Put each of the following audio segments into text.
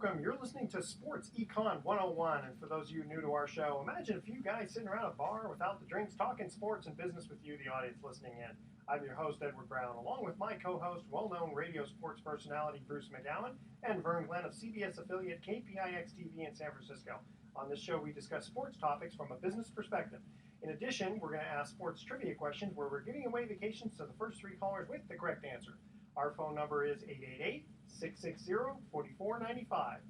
welcome. You're listening to Sports Econ 101, and for those of you new to our show, imagine a few guys sitting around a bar without the drinks, talking sports and business with you, the audience listening in. I'm your host, Edward Brown, along with my co-host, well-known radio sports personality Bruce McGowan, and Vern Glenn of CBS affiliate KPIX-TV in San Francisco. On this show, we discuss sports topics from a business perspective. In addition, we're going to ask sports trivia questions where we're giving away vacations to the first three callers with the correct answer. Our phone number is 888-660-4495.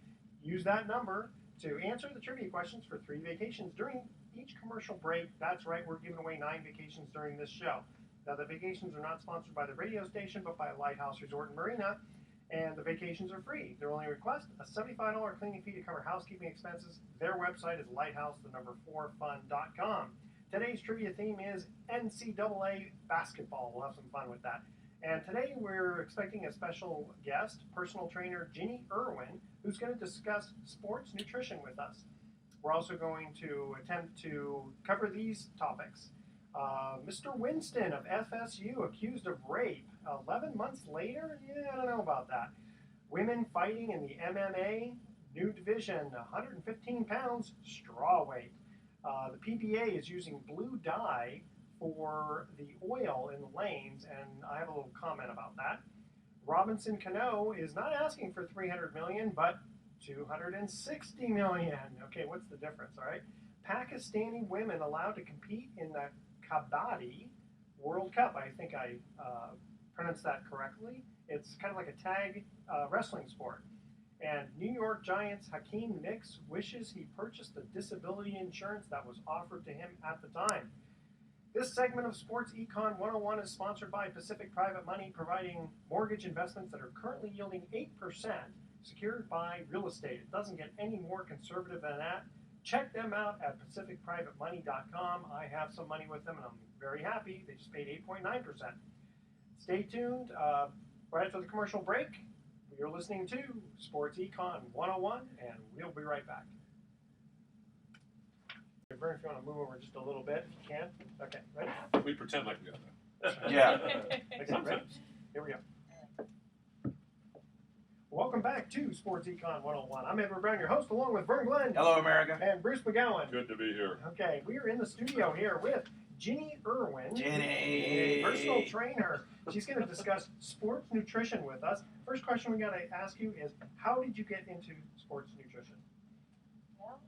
Use that number to answer the trivia questions for 3 vacations during each commercial break. That's right, we're giving away 9 vacations during this show. Now, the vacations are not sponsored by the radio station, but by Lighthouse Resort and Marina, and the vacations are free. Their only request, a $75 cleaning fee to cover housekeeping expenses. Their website is lighthouse4fun.com. Today's trivia theme is NCAA basketball. We'll have some fun with that. And today we're expecting a special guest, personal trainer Ginny Erwin, who's going to discuss sports nutrition with us. We're also going to attempt to cover these topics. Mr. Winston of FSU accused of rape 11 months later? Yeah, I don't know about that. Women fighting in the MMA, new division, 115 pounds, strawweight. The PBA is using blue dye for the oil in the lanes, and I have a little comment about that. Robinson Cano is not asking for $300 million, but $260 million. Okay, what's the difference, all right? Pakistani women allowed to compete in the Kabaddi World Cup. I think I pronounced that correctly. It's kind of like a tag wrestling sport. And New York Giants Hakeem Nicks wishes he purchased the disability insurance that was offered to him at the time. This segment of Sports Econ 101 is sponsored by Pacific Private Money, providing mortgage investments that are currently yielding 8%, secured by real estate. It doesn't get any more conservative than that. Check them out at pacificprivatemoney.com. I have some money with them, and I'm very happy. They just paid 8.9%. Stay tuned. Right after the commercial break, you're listening to Sports Econ 101, and we'll be right back. Vern, if you want to move over just a little bit, if you can. Okay, ready? We pretend like we got that. Yeah. Okay, ready? Here we go. Welcome back to Sports Econ 101. I'm Edward Brown, your host, along with Vern Glenn. Hello, America. And Bruce McGowan. Good to be here. Okay, we are in the studio here with Ginny Erwin, Ginny. a personal trainer. She's going to discuss sports nutrition with us. First question we got to ask you is, how did you get into sports nutrition? Well,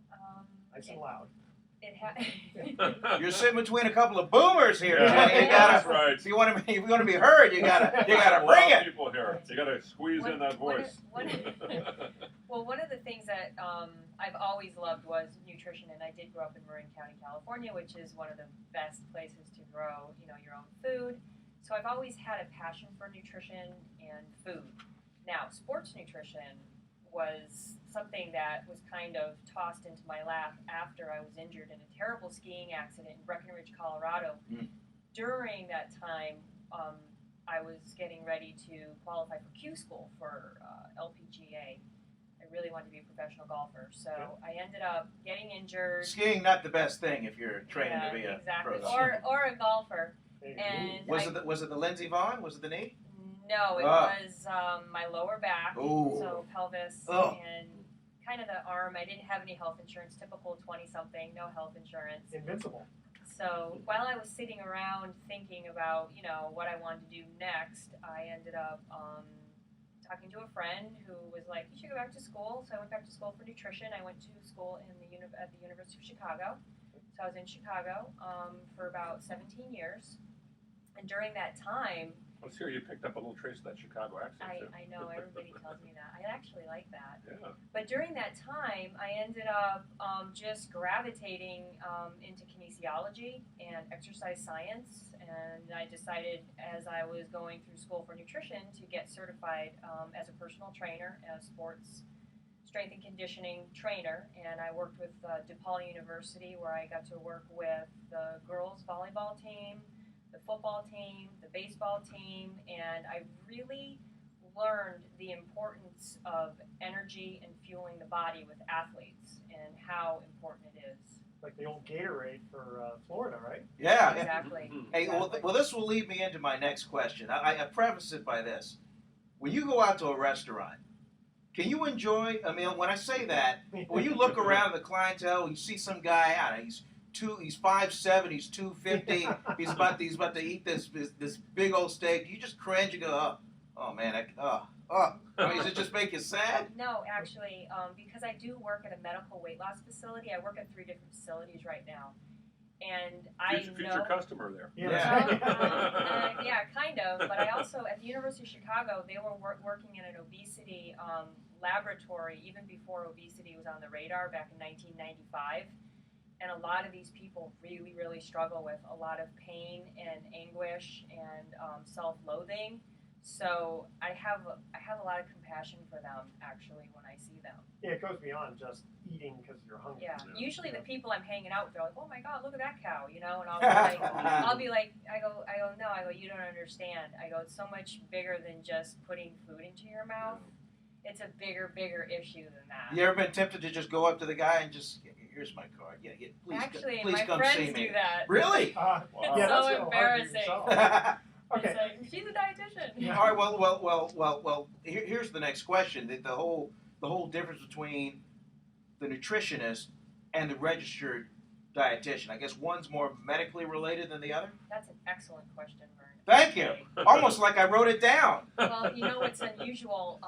Nice and loud. You're sitting between a couple of boomers here. Yeah, Ginny. You gotta, that's right. If you want to be heard, you gotta bring A lot of it. people here. You got to squeeze in that voice. Well, one of the things that I've always loved was nutrition, and I did grow up in Marin County, California, which is one of the best places to grow, your own food. So I've always had a passion for nutrition and food. Now, sports nutrition was something that was kind of tossed into my lap after I was injured in a terrible skiing accident in Breckenridge, Colorado. During that time, I was getting ready to qualify for Q school for LPGA. I really wanted to be a professional golfer, so I ended up getting injured. Skiing not the best thing if you're training to be a exactly. pro. Or a golfer. And was it the Lindsey Vonn? Was it the knee? No, it was my lower back, Ooh. so pelvis, and kind of the arm. I didn't have any health insurance, typical 20-something, no health insurance. Invincible. So while I was sitting around thinking about, what I wanted to do next, I ended up talking to a friend who was like, you should go back to school. So I went back to school for nutrition. I went to school at the University of Chicago. So I was in Chicago for about 17 years. And during that time, Let's hear you picked up a little trace of that Chicago accent. I know, everybody tells me that. I actually like that. Yeah. But during that time, I ended up just gravitating into kinesiology and exercise science. And I decided as I was going through school for nutrition to get certified as a personal trainer, a sports strength and conditioning trainer. And I worked with DePaul University, where I got to work with the girls volleyball team, the football team, the baseball team, and I really learned the importance of energy and fueling the body with athletes and how important it is. Like the old Gatorade for Florida, right? Yeah. Exactly. Hey, well, this will lead me into my next question. I preface it by this. When you go out to a restaurant, Can you enjoy a meal? When I say that, when you look around the clientele, you see some guy, I don't know, he's 5'7", he's 250, he's about to eat this big old steak. You just cringe and go, oh man, I mean, does it just make you sad? No, actually, because I do work at a medical weight loss facility. I work at 3 different facilities right now, and Future customer there. yeah, kind of. But I also, at the University of Chicago, they were working in an obesity laboratory even before obesity was on the radar back in 1995. And a lot of these people really, really struggle with a lot of pain and anguish and self-loathing. So I have a lot of compassion for them actually when I see them. Yeah, it goes beyond just eating because you're hungry. Yeah. Usually the people I'm hanging out with, they're like, "Oh my God, look at that cow," you know, and I'll be like, I go, no, you don't understand. I go, it's so much bigger than just putting food into your mouth. It's a bigger issue than that. You ever been tempted to just go up to the guy and just, here's my card. Yeah, please, actually, please my come friends see me. do that. Really? Wow. So Yeah, that's a little embarrassing. hard for yourself. Okay. It's like, she's a dietitian. Yeah. All right. Well. Here's the next question. The whole difference between the nutritionist and the registered dietitian. I guess one's more medically related than the other. That's an excellent question, Vern. Thank you. Almost like I wrote it down. Well, you know what's unusual?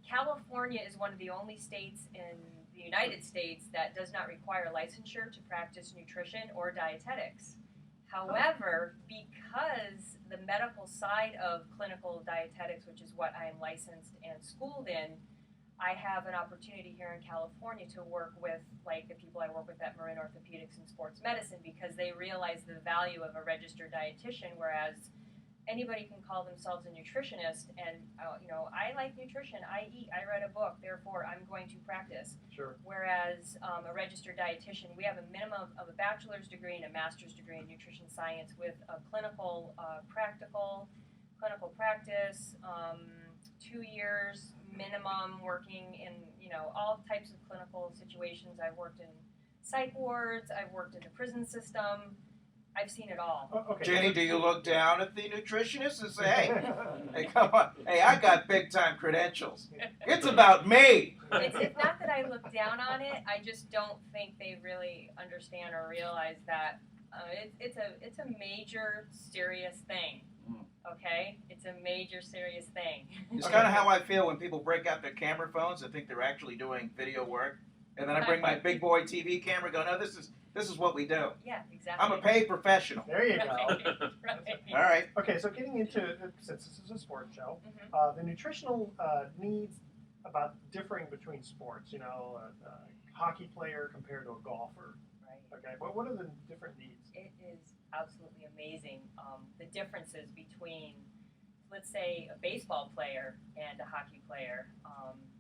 California is one of the only states in the United States that does not require licensure to practice nutrition or dietetics. However, because the medical side of clinical dietetics, which is what I am licensed and schooled in, I have an opportunity here in California to work with like the people I work with at Marin Orthopedics and Sports Medicine because they realize the value of a registered dietitian, whereas anybody can call themselves a nutritionist and, I like nutrition, I eat, I read a book, therefore I'm going to practice. Sure. Whereas a registered dietitian, we have a minimum of a bachelor's degree and a master's degree in nutrition science with a clinical practice, 2 years minimum working in, all types of clinical situations. I've worked in psych wards, I've worked in the prison system. I've seen it all. Okay. Jenny, do you look down at the nutritionist and say, hey, come on, hey, I got big time credentials. It's about me. It's not that I look down on it. I just don't think they really understand or realize that it's a major serious thing. Okay, it's a major serious thing. It's kind of how I feel when people break out their camera phones and think they're actually doing video work, and then I bring my big boy TV camera, and go, no, this is what we do. Yeah, exactly. I'm a paid professional. There you go. Right. All right. Okay, so getting into, since this is a sports show, the nutritional needs about differing between sports. A hockey player compared to a golfer. Right. Okay, but what are the different needs? It is absolutely amazing the differences between, let's say, a baseball player and a hockey player.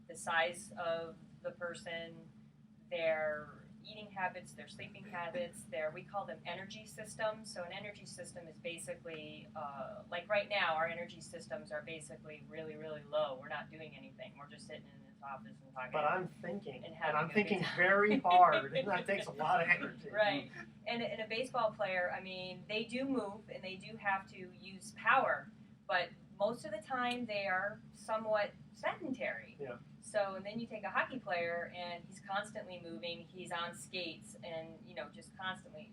The size of the person, their eating habits, their sleeping habits, we call them energy systems. So an energy system is basically, like right now, our energy systems are basically really, really low. We're not doing anything. We're just sitting in this office and talking. But I'm thinking, and I'm a thinking good time. very hard, and that takes a lot of energy. Right. And a baseball player, I mean, they do move and they do have to use power, but most of the time they are somewhat sedentary. Yeah. So, and then you take a hockey player and he's constantly moving, he's on skates and, just constantly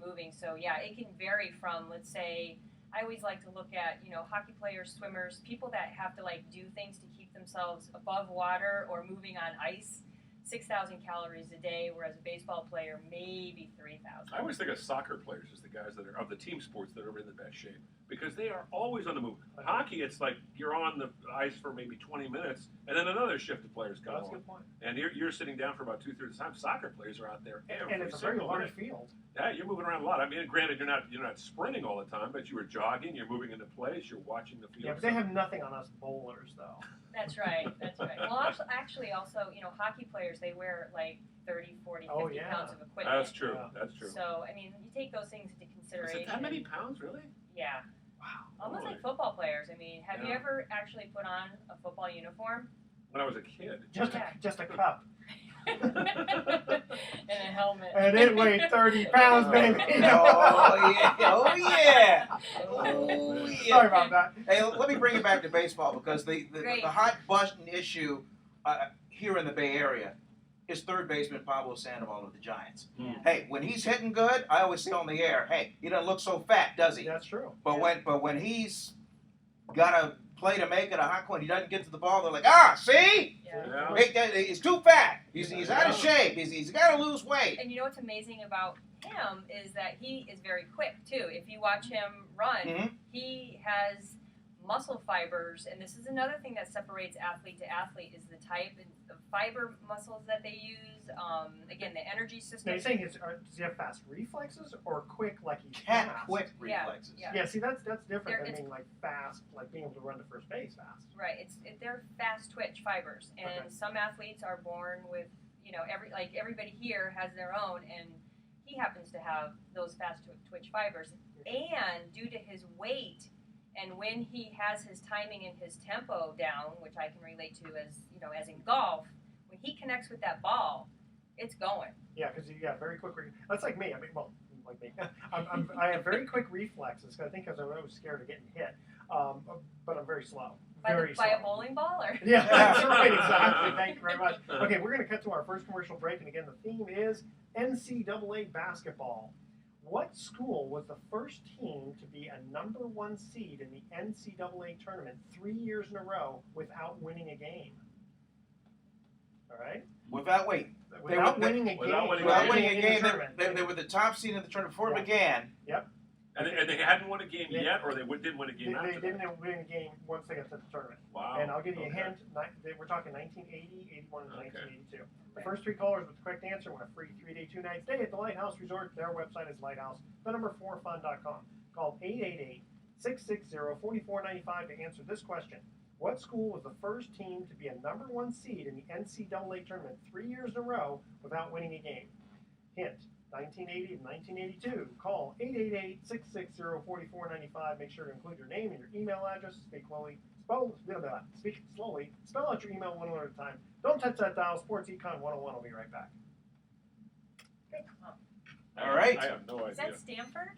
moving. So, yeah, it can vary from, let's say, I always like to look at, hockey players, swimmers, people that have to, do things to keep themselves above water or moving on ice. 6,000 calories a day, whereas a baseball player, maybe 3,000. I always think of soccer players as the guys that are of the team sports that are in the best shape because they are always on the move. Hockey, it's like you're on the ice for maybe 20 minutes and then another shift of players come That's a on. good point. And you're sitting down for about 2/3 of the time. Soccer players are out there every And it's a very single large minute. field. Yeah, you're moving around a lot. I mean, granted, you're not sprinting all the time, but you are jogging, you're moving into place, you're watching the field. Yeah, but they have nothing on us bowlers, though. That's right. Well, actually, also, hockey players, they wear 30, 40, 50 pounds of equipment. That's true. Yeah. That's true. So, I mean, you take those things into Is consideration. it that many pounds, really? Yeah. Wow. Almost Boy. like football players. I mean, have you Yeah. ever actually put on a football uniform? When I was a kid. Just a cup. And a helmet. And it weighed 30 pounds, baby. Oh yeah. Oh yeah. Sorry about that. Hey, let me bring it back to baseball because the Great. hot button issue here in the Bay Area is third baseman Pablo Sandoval of the Giants. Mm. Hey, when he's hitting good, I always say on the air, hey, he doesn't look so fat, does he? That's true. But when he's got a play to make it, a hot one, he doesn't get to the ball, they're like, see? Yeah. He's too fat. He's out of shape. He's got to lose weight. And you know what's amazing about him is that he is very quick too. If you watch him run, he has muscle fibers, and this is another thing that separates athlete to athlete is the type of fiber muscles that they use. Again, the energy system. Now, you're saying does he have fast reflexes or quick like he's Cat fast? quick reflexes. Yeah, see, that's different They're- than being like fast, like being able to run to first base fast. Right, they're fast twitch fibers, and Okay. some athletes are born with, everybody here has their own, and he happens to have those fast twitch fibers. And due to his weight, and when he has his timing and his tempo down, which I can relate to as in golf, when he connects with that ball, it's going. Yeah, because you got very quick. That's like me. I mean, well, like me. I have very quick reflexes. I think because I'm always scared of getting hit, but I'm very slow. By slow. a bowling ball, or Yeah, that's right, exactly. Thank you very much. Okay, we're going to cut to our first commercial break, and again, the theme is NCAA basketball. What school was the first team to be a #1 seed in the NCAA tournament 3 years in a row without winning a game? All right? Without winning a game. Without winning Without winning a in the game, tournament. they were the top seed in the tournament before it Yeah. began. And they hadn't won a game yet, or they didn't win a game They after didn't that? win a game once they got to the tournament. Wow. And I'll give you a Okay. hint. We're talking 1980, 81, and 1982. The Okay. first three callers with the correct answer win a free 3-day, 2-night stay at the Lighthouse Resort. Their website is lighthouse4fun.com. Call 888-660-4495 to answer this question. What school was the first team to be a #1 seed in the NCAA tournament 3 years in a row without winning a game? Hint, 1980 and 1982. Call 888-660-4495. Make sure to include your name and your email address. Speak slowly. Speak slowly. Spell out your email one word at a time. Don't touch that dial. Sports Econ 101 will be right back. All right. I have no is idea. that Stanford?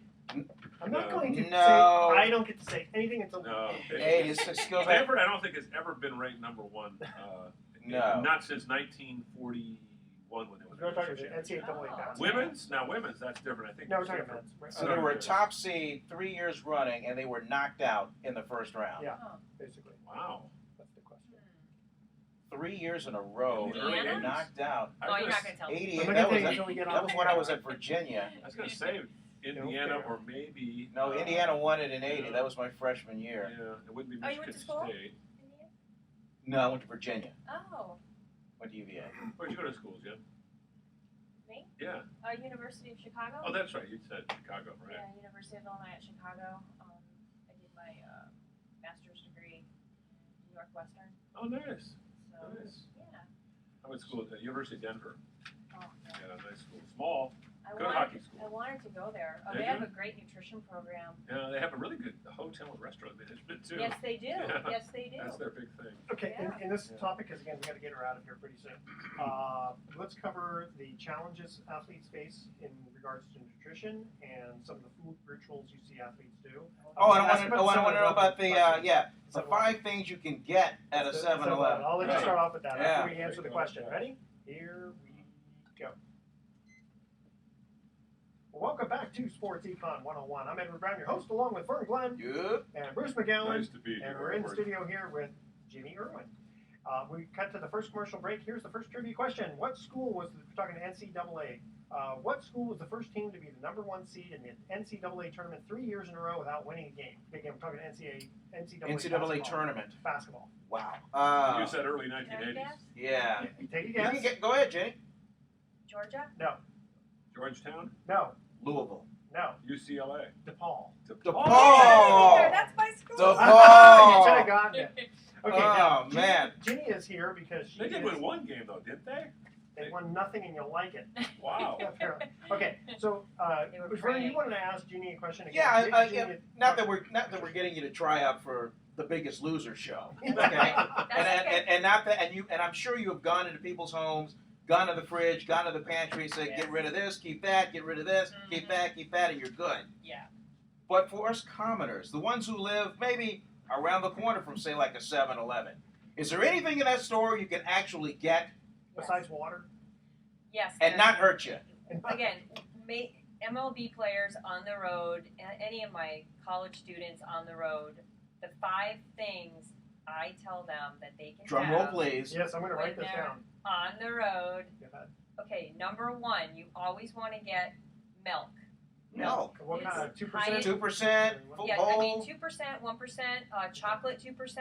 I'm not No. going to say, No. I don't get to say anything until No. Hey, it's skills. Stanford, I don't think has ever been ranked #1. No. Not since 1941 when they won We're the talking national about championship. NCAA basketball. Women's? Now women's, that's different. I think. No, we're talking Stanford- about So they were a top seed 3 years running, and they were knocked out in the first round. Yeah. Oh. Basically. Wow. That's the question. 3 years in a row, they were Indiana? knocked out. I Oh, was you're gonna not going to tell me. 88. I'm not That gonna was tell you until we get that off was the when I air. was at Virginia. I was going to say Indiana fair. or maybe. No, Indiana won it in '80. That was my freshman year. Yeah, it wouldn't be Oh, you went Michigan to school? State. Indiana? No, I went to Virginia. Oh, Went to UVA. Where'd you go to school, Jim? me? Yeah. University of Chicago. Oh, that's right. You said Chicago, right? Yeah, University of Illinois at Chicago. I did my master's degree in Northwestern. Oh, nice. So, Nice. yeah. I went to school at the University of Denver. Oh, yeah. Yeah, nice school. Small. I Good wanted, hockey school. I wanted to go there. Oh, Did they have you? a great nutrition program. Yeah, they have a really good hotel and restaurant management too. Yes, they do. Yeah. Yes, they do. That's their big thing. Okay, Yeah. in this topic, because again, we got to get her out of here pretty soon. Let's cover the challenges athletes face in regards to nutrition and some of the food rituals you see athletes do. Oh, I want to know 7-Eleven about the question. the 5 things you can get at a 7-Eleven. I'll let you start off with that Yeah. after we answer the question. Ready? Here we go. Well, welcome back to Sports Econ 101. I'm Edward Brown, your host, along with Vern Glenn Yep. and Bruce McGowan. Nice to be here. And we're in the Edward. studio here with Ginny Erwin. We cut to the first commercial break. Here's the first trivia question. What school was, we're talking NCAA, what school was the first team to be the #1 seed in the NCAA tournament 3 years in a row without winning a game? Again, we're talking NCAA NCAA tournament. basketball. Wow. You said early Can I 1980s. guess? Yeah. Take a You guess. can go ahead, Jenny. Georgia? Georgetown, No, Louisville. no. UCLA. DePaul. DePaul. Oh! There, that's my school. DePaul. You should have gotten it. Okay, now, Oh, man. Ginny is here because she They did is- win one game though, didn't they? they won nothing and you'll like it. Wow. Apparently. Okay, so They were Vern, praying. you wanted to ask Ginny a question again. Yeah, Ginny- not that we're getting you to try out for the Biggest Loser show. Okay. That's And not that, and I'm sure you have gone into people's homes, gone to the fridge, gone to the pantry, said, Yes. get rid of this, keep that, get rid of this, keep that, and you're good. Yeah. But for us commoners, the ones who live maybe around the corner from, say, like a 7-Eleven, Is there anything in that store you can actually get Besides water. Yes. and not hurt you? Again, MLB players on the road, any of my college students on the road, the 5 things I tell them that they can Drum have roll, please. Yes, I'm going to when write this they're down. on the road. Go ahead. Okay, number 1, you always want to get milk. Milk. What kind of 2%? High- 2%. Yeah, whole. I mean 2%, 1%, chocolate 2%,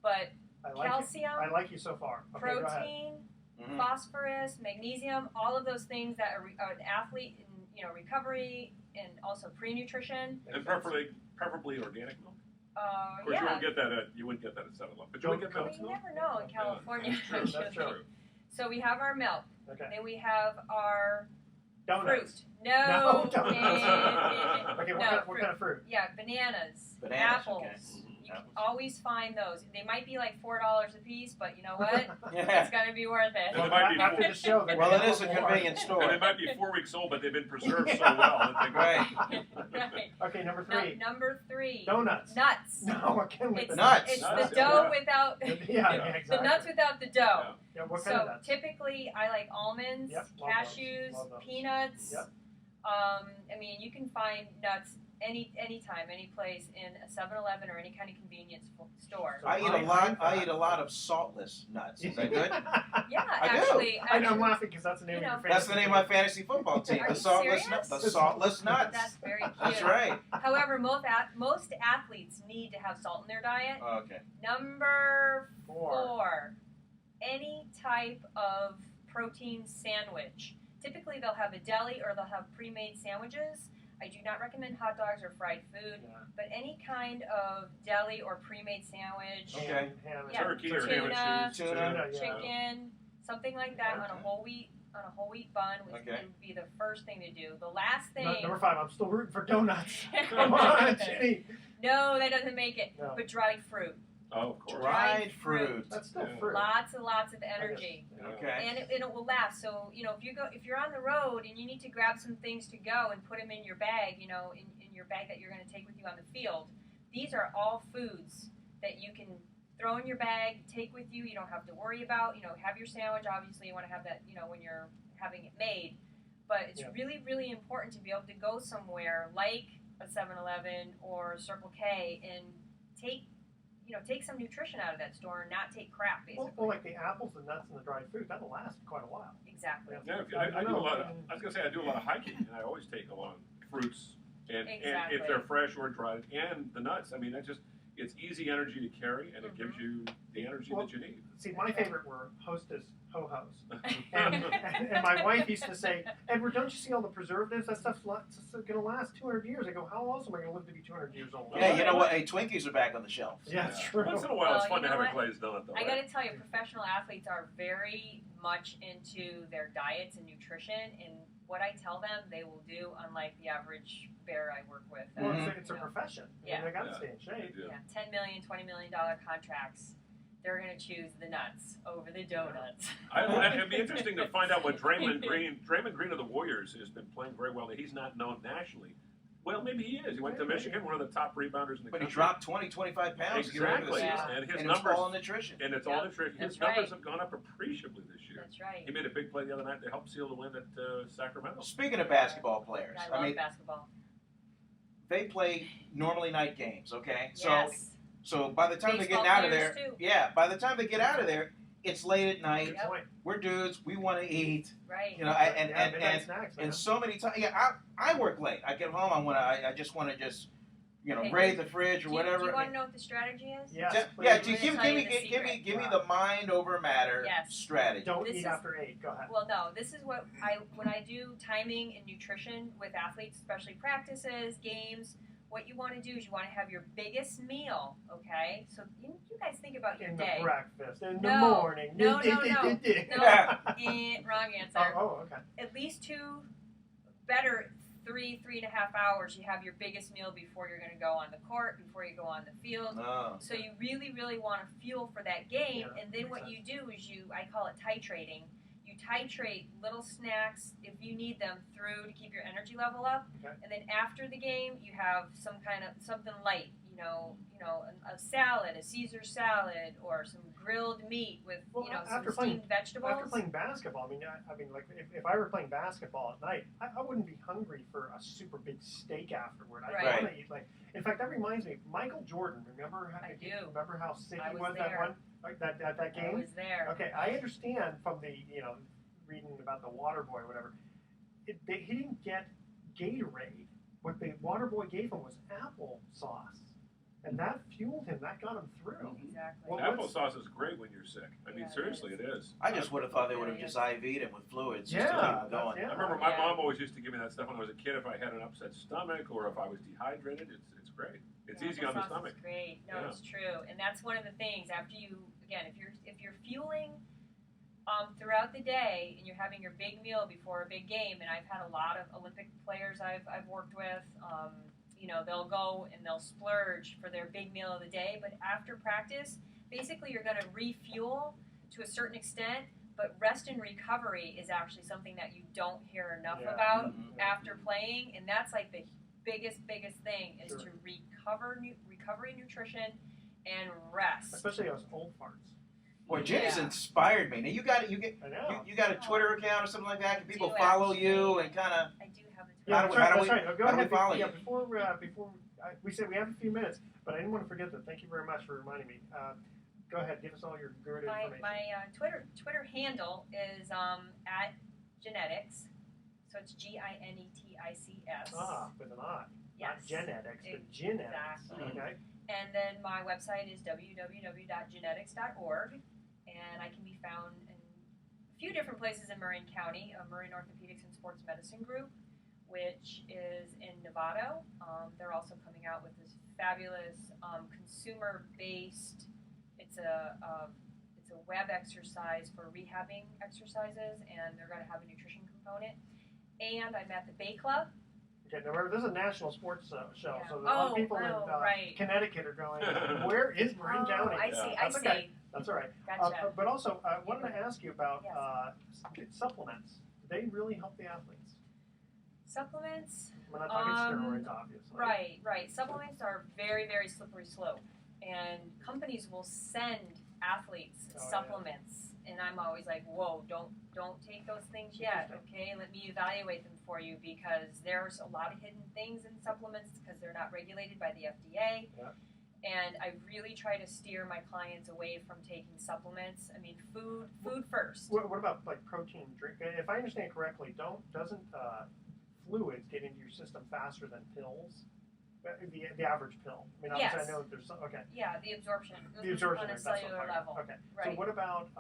but I like calcium, I like you so far. Okay, go ahead. protein, Mhm. phosphorus, magnesium, all of those things that an athlete in recovery and also pre-nutrition. And preferably organic milk. Of course, Yeah. you wouldn't get that at 7-Eleven, but you would get Well, milk. you never know in California. That's true. That's true. So we have our milk, Okay. then we have our Donuts. fruit. No, No, donuts. Okay, no, what fruit. kind of fruit? Yeah, bananas, Bananas, apples. okay. You can Apples. always find those. They might be like $4 a piece, but you know what? Yeah. It's gonna be worth it. Well, it might be after the show. they're Well, gonna it is a have more. convenience And store. they might be 4 weeks old, but they've been preserved so well that they go. Right. Right. Okay, number 3. Number 3. Donuts. Nuts. No, again with It's the nuts. It's Nuts, the yeah. dough without Yeah, the exactly. nuts without the dough. Yeah, what kind of So nuts? typically, I like almonds, Yep, love those, cashews, love those. peanuts. Yep. I mean, you can find nuts anytime, any place in a 7-Eleven or any kind of convenience store. So I eat a lot of saltless nuts. Is that good? Yeah, I do. actually, I'm laughing because that's the name You of know, your That's the name of my fantasy football team. Are The you saltless serious? nuts. The saltless nuts. That's very cute. That's right. However, most athletes need to have salt in their diet. Okay. Number 4. 4, any type of protein sandwich. Typically, they'll have a deli or they'll have pre-made sandwiches. I do not recommend hot dogs or fried food, Yeah. but any kind of deli or pre-made sandwich, Okay. Ham, Yeah. Turkey or Tuna, ham tuna, yeah. chicken, something like that on a Okay. whole wheat bun would be the first thing to do. The last thing. Number 5. I'm still rooting for donuts. Come on, Ginny. No, that doesn't make it. No. But dried fruit. Oh, of course. Dried fruit. That's still Yeah. fruit. Lots and lots of energy. Yeah. Okay. And it will last. So, if you're on the road and you need to grab some things to go and put them in your bag, in your bag that you're going to take with you on the field, these are all foods that you can throw in your bag, take with you. You don't have to worry about, have your sandwich. Obviously, you want to have that, when you're having it made. But it's really, really important to be able to go somewhere like a 7-Eleven or Circle K and take some nutrition out of that store and not take crap, basically. Well, like the apples, the nuts, and the dried fruit, that'll last quite a while. Exactly. Yeah, I do a lot of. I was gonna say I do a lot of hiking, and I always take along fruits, and Exactly. if they're fresh or dried, and the nuts. I mean, it's easy energy to carry, and it gives you the energy that you need. See, my favorite were Hostess ho-hos. And my wife used to say, Edward, don't you see all the preservatives? That stuff's going to last 200 years. I go, how else am I going to live to be 200 years old? Yeah, you know what? Hey, Twinkies are back on the shelf. Yeah, it's true. Once in a while, it's Well, fun you to have know a what? glazed donut, though. I Right? got to tell you, professional athletes are very much into their diets and nutrition, and what I tell them, they will do, unlike the average bear I work with. Well, Mhm. it's a profession. Yeah. They got to Yeah. stay in shape. Yeah. Yeah, $10 million, $20 million contracts. They're going to choose the nuts over the donuts. It'd be interesting to find out what Draymond Green of the Warriors has been playing very well. He's not known nationally. Well, maybe he is. He went to Michigan, one of the top rebounders in the But he country. dropped 20, 25 pounds. to get ready for the Exactly, season. Yeah. and his And it's numbers, all nutrition. and it's Yeah, all nutrition. His that's numbers right. have gone up appreciably this year. That's right. He made a big play the other night to help seal the win at Sacramento. Speaking of basketball players, I love mean, basketball. they play normally night games, okay? Yes. So by the time Baseball they're getting out of there, players, too. by the time they get out of there, it's late at night. Good Yep. point. We're dudes. We want to eat. Right. You know, Yeah, midnight snacks, man. and so many times, I work late. I get home, I just want to Okay. raid the fridge or do whatever. you want to know what the strategy is? Yes, Yeah, please. give I'm gonna tell you the me secret. the mind over matter Yes. strategy. Don't This eat is- after 8. Go ahead. Well, no. This is what when I do timing and nutrition with athletes, especially practices, games. What you want to do is you want to have your biggest meal. Okay. So you guys think about your In day. the breakfast, in the No. morning. No. Yeah. Wrong answer. Oh, okay. At least 2, better 3.5 hours. You have your biggest meal before you're going to go on the court, before you go on the field. Oh. So you really, really want to fuel for that game. Yeah, And then makes what you do is I call it titrating. You titrate little snacks if you need them through to keep your energy level up. Okay. And then after the game, you have something light. a salad, a Caesar salad, or some grilled meat with some steamed vegetables. After playing basketball, like if I were playing basketball at night, I wouldn't be hungry for a super big steak afterward. I want to eat in fact, that reminds me, Michael Jordan. Remember how sick he was that game? I was there. Okay, I understand from the reading about the water boy or whatever. He didn't get Gatorade. What the water boy gave him was applesauce. And that fueled him. That got him through. Exactly. Well, Applesauce is great when you're sick. I mean, seriously, it is. I just would have thought they would have just IV'd him with fluids. Yeah, just to keep him going. I remember my mom always used to give me that stuff when I was a kid. If I had an upset stomach or if I was dehydrated, it's great. It's easy on the stomach. Is great. No, it's true, and that's one of the things. After you, again, if you're fueling throughout the day and you're having your big meal before a big game, and I've had a lot of Olympic players I've worked with. They'll go and they'll splurge for their big meal of the day, but after practice, basically you're going to refuel to a certain extent, but rest and recovery is actually something that you don't hear enough about after playing, and that's like the biggest thing is to recovery nutrition and rest. Especially those old farts. Well, Ginny's inspired me. Now you got a Twitter account or something like that? Can people follow you and kind of? I do have a Twitter. Yeah, How do we Go ahead. follow you? Before we said we have a few minutes, but I didn't want to forget that. Thank you very much for reminding me. Go ahead, give us all your good information. My Twitter handle is at genetics, so it's GINETICS. With an I. Yes. Not genetics, but genetics. Exactly. Okay. And then my website is www.genetics.org, and I can be found in a few different places in Marin County, Marin Orthopedics and Sports Medicine Group, which is in Novato. They're also coming out with this fabulous consumer-based. It's a web exercise for rehabbing exercises, and they're going to have a nutrition component. And I'm at the Bay Club. Okay, now remember, this is a national sports show, so there's a lot of people in Connecticut are going, where is Marin County? I see. Okay. That's all right. Gotcha. But also, I wanted to ask you about supplements. Do they really help the athletes? Supplements? We're not talking steroids, obviously. Right. Supplements are very, very slippery slope. And companies will send athletes supplements. And I'm always like, whoa, don't take those things yet, okay? Let me evaluate them for you, because there's a lot of hidden things in supplements because they're not regulated by the FDA. Yeah. And I really try to steer my clients away from taking supplements. I mean, food first. What about like protein drink? If I understand correctly, doesn't fluids get into your system faster than pills? The average pill. I mean, obviously I know that there's some, Yeah, the absorption. The absorption on a cellular level. Okay. Right. So what about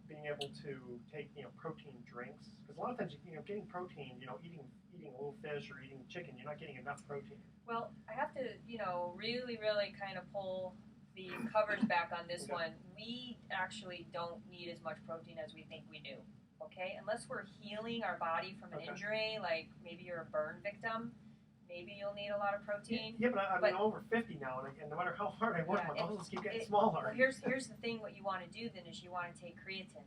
being able to take protein drinks? Because a lot of times getting protein, eating a little fish or eating chicken, you're not getting enough protein. Well, I have to really kind of pull the covers back on this one. We actually don't need as much protein as we think we do. Okay, unless we're healing our body from an injury, like maybe you're a burn victim. Maybe you'll need a lot of protein. Yeah, but I'm over 50 now, and no matter how hard I work, my muscles keep getting smaller. Well, here's the thing. What you want to do then is you want to take creatine.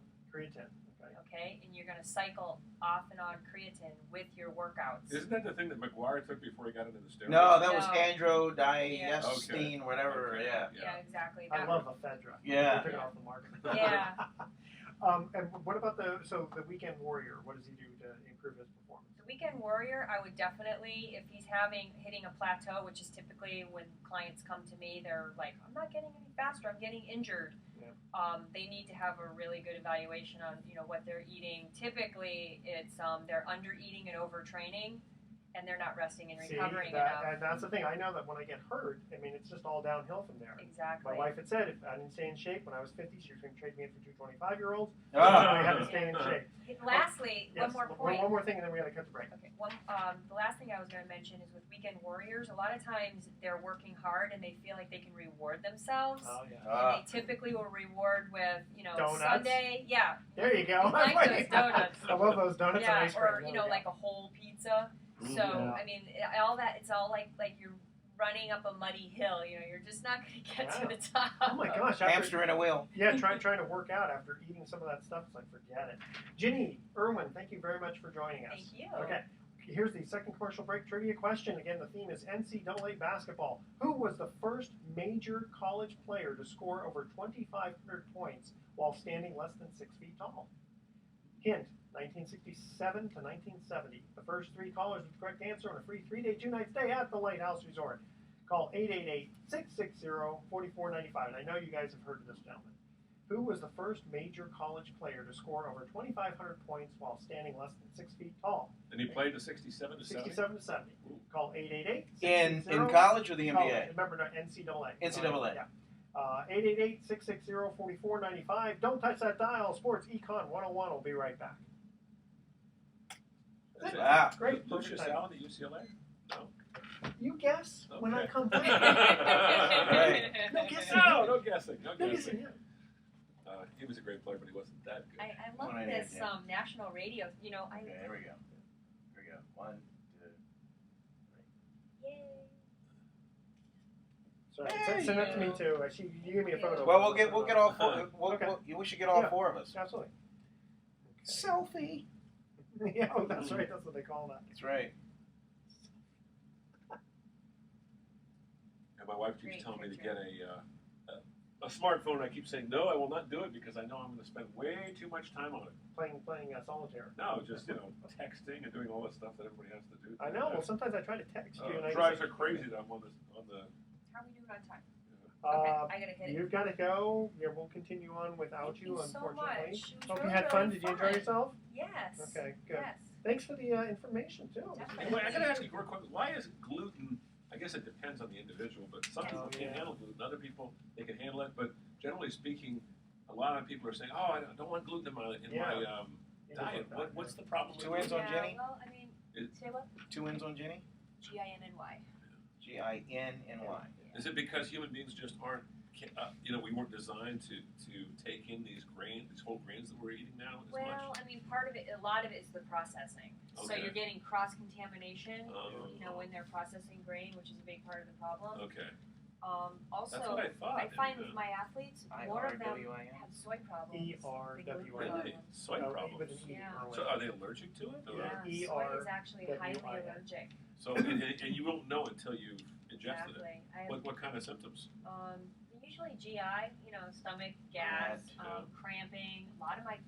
Okay, and you're going to cycle off and on creatine with your workouts. Isn't that the thing that McGuire took before he got into the steroids? No, that was androdiastine, whatever. Okay. Yeah, exactly. I love ephedra. Yeah. They took it off the market. Yeah. And what about the Weekend Warrior? What does he do to improve his performance? The Weekend Warrior, I would definitely, if he's hitting a plateau, which is typically when clients come to me, they're like, I'm not getting any faster, I'm getting injured. Yeah. They need to have a really good evaluation on what they're eating. Typically, it's they're under eating and overtraining, and they're not resting and recovering enough. And that's the thing. I know that when I get hurt, I mean, it's just all downhill from there. Exactly. My wife had said if I didn't stay in shape when I was 50, she was going to trade me in for two 25-year-olds. I had to stay in shape. Lastly, one more point. One more thing, and then we got to cut the break. Okay. The last thing I was going to mention is with Weekend Warriors, a lot of times they're working hard and they feel like they can reward themselves. Oh, yeah. And they typically will reward with, donuts. Sunday. Yeah. There you go. I like those donuts. I love those donuts and ice cream. Or, like a whole pizza. So, I mean, all that, it's all like you're running up a muddy hill. You're just not going to get to the top. Oh, my gosh. Hamster in a wheel. Yeah, trying to work out after eating some of that stuff. It's like, forget it. Ginny Erwin, thank you very much for joining us. Thank you. Okay. Here's the second commercial break trivia question. Again, the theme is NCAA basketball. Who was the first major college player to score over 2,500 points while standing less than 6 feet tall? Hint, 1967 to 1970. The first 3 callers with the correct answer on a free 3-day, 2-night stay at the Lighthouse Resort. Call 888-660-4495. And I know you guys have heard of this gentleman. Who was the first major college player to score over 2,500 points while standing less than 6 feet tall? And he played to 67 to 70? 67 to 70. Call 888 In college or the NBA? Remember, no, NCAA. NCAA. Yeah. 888-660-4495. Don't touch that dial. Sports Econ 101 will be right back. That's it. Wow. Great. Lucius Perfect Allen at UCLA? No. You guess when I Okay. come back. Right. No guessing. No guessing. No No guessing. guessing. He was a great player, but he wasn't that good. I love this national radio. You know, Okay, here we go. Here we go. 1, 2. Yay. Sorry, Hey, send that to me too. You give me a photo. Well, we'll get all 4. Okay. We should get all Yeah. 4 of us. Absolutely. Selfie. Yeah, oh, that's right. That's what they call that. That's right. And my wife keeps Great telling me to picture. get a smartphone. I keep saying, no, I will not do it because I know I'm going to spend way too much time on it. Playing solitaire. No, just, texting and doing all the stuff that everybody has to do. I know. Well, sometimes I try to text you and I drives just, her crazy that I'm on the How are we doing on time? Uh, Okay, I gotta hit it. You've got to go. Yeah, we'll continue on without Thank you, so unfortunately. much. It was Hope you really, had fun. really Did you enjoy fun. yourself? Yes. Okay, good. Yes. Thanks for the information too. Definitely. Anyway, I got to ask you real quick, why is gluten, I guess it depends on the individual, but some people can't handle gluten. Other people, they can handle it. But generally speaking, a lot of people are saying, oh, I don't want gluten in my diet. What's the problem with 2 ends on Yeah, Ginny? well, I mean, say what? 2 ends on Ginny? G-I-N-N-Y. G-I-N-N-Y. Is it because human beings just aren't, we weren't designed to take in these whole grains that we're eating now as much? Well, I mean, a lot of it is the processing. So Okay. you're getting cross-contamination, Oh. when they're processing grain, which is a big part of the problem. Okay. Also, That's what I thought. find with my athletes, more of them I-R-W-I-N? have soy problems. E-R-W-I-N. Really? Soy problems. With an E Yeah. early. So are they allergic to it? Or? Yeah. Yeah, soy is actually highly E-R-W-I-N. allergic. So, and you won't know until you've ingested it. Exactly. I have, What kind of symptoms? usually GI, stomach, gas, Bad, yeah. cramping. A lot of my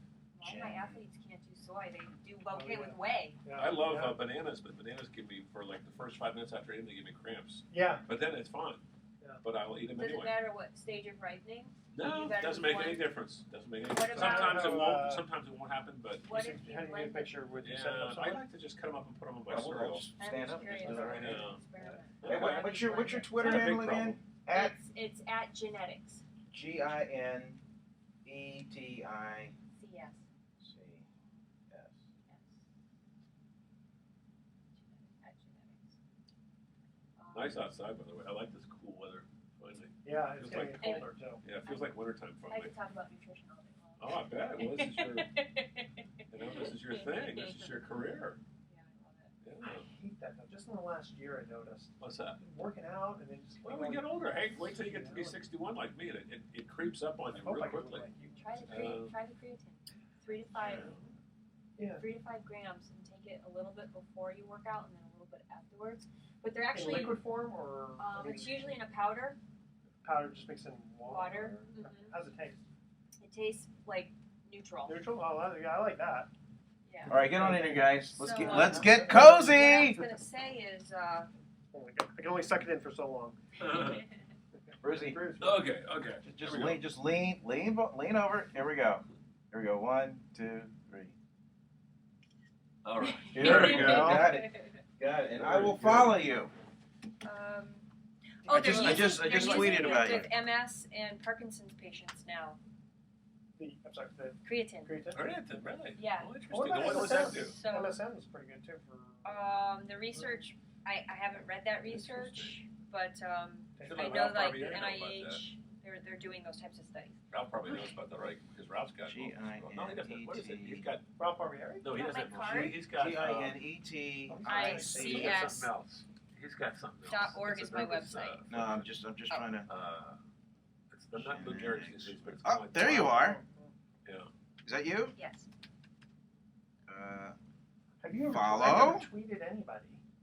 athletes can't do soy. They do okay yeah. with whey. Yeah. I love yeah. Bananas, but bananas give me, for like the first 5 minutes after eating, they give me cramps. Yeah. But then it's fine. Yeah. But I'll eat them Does it anyway. matter what stage of ripening? No, You better doesn't make one- any difference. Doesn't make any What difference. about- Sometimes it No, won't. Sometimes it won't happen. But What You if should- you how do you get a blend it? picture with you set it up yeah, I somewhere? like to just cut them up and put them on my Well, cereal. we'll just I'm stand just up. curious. Just do it right It's here. an experiment. Hey, what's your Blend it. Twitter It's not a big handle again? At It's at genetics. G-I-N-E-T-I-C-S. CS. At genetics. Nice outside, by the way. I like this cool weather. Finally. Yeah, it's Feels getting like- colder too. Yeah, it feels like wintertime I finally. could talk about nutrition all day long. Oh, I bet. Well, this is your, this is your thing. This is your career. Yeah, I love it. Yeah. I hate that though. Just in the last year, I noticed. What's that? Working out and then just. Well, we get older. Hey, wait till you get to be 61 like me. It creeps up on you Hope real I can look quickly. like you. Try the creatine. 3 to 5. Yeah. 3 to 5 grams, and take it a little bit before you work out, and then a little bit afterwards. But they're In actually liquid form or? it's usually in a powder. powder just mixed in water. Water. Mhm. How's it taste? It tastes like neutral. Neutral. Oh, I like that. Yeah. All right, get on in here, guys. Let's So, get uh, let's get What I was cozy. gonna say is, Oh my God. I can only suck it in for so long. Brucey, Bruce. Okay. just Here we go. lean over. Here we go. 1, 2, 3. All right. Here we go. Got it. And I will follow you. I just they're tweeted using about it with MS and Parkinson's patients now. I'm sorry. The Creatine. creatine. Really? Yeah. Oh, What interesting. about What does that do? So, MSM is pretty good too for. the research, I haven't read that research, but Should I let know Ralph like Barbieri know about that. NIH, they're doing those types of studies. Ralph probably knows about that, right? Because Ralph's got. G-I-N-E-T. No, he doesn't. What is it? He's got. Ralph Barbieri? No, he Got my doesn't. card? He's got. G-I-N-E-T-I-C. He's got something else. He's got something else. .org It's is a my nervous, website. No, I'm just trying to. It's not Lou Gehrig's disease, but it's Oh, kinda like there you are. Yeah. Is that you? Yes. Have you ever Follow. I've never tweeted anybody?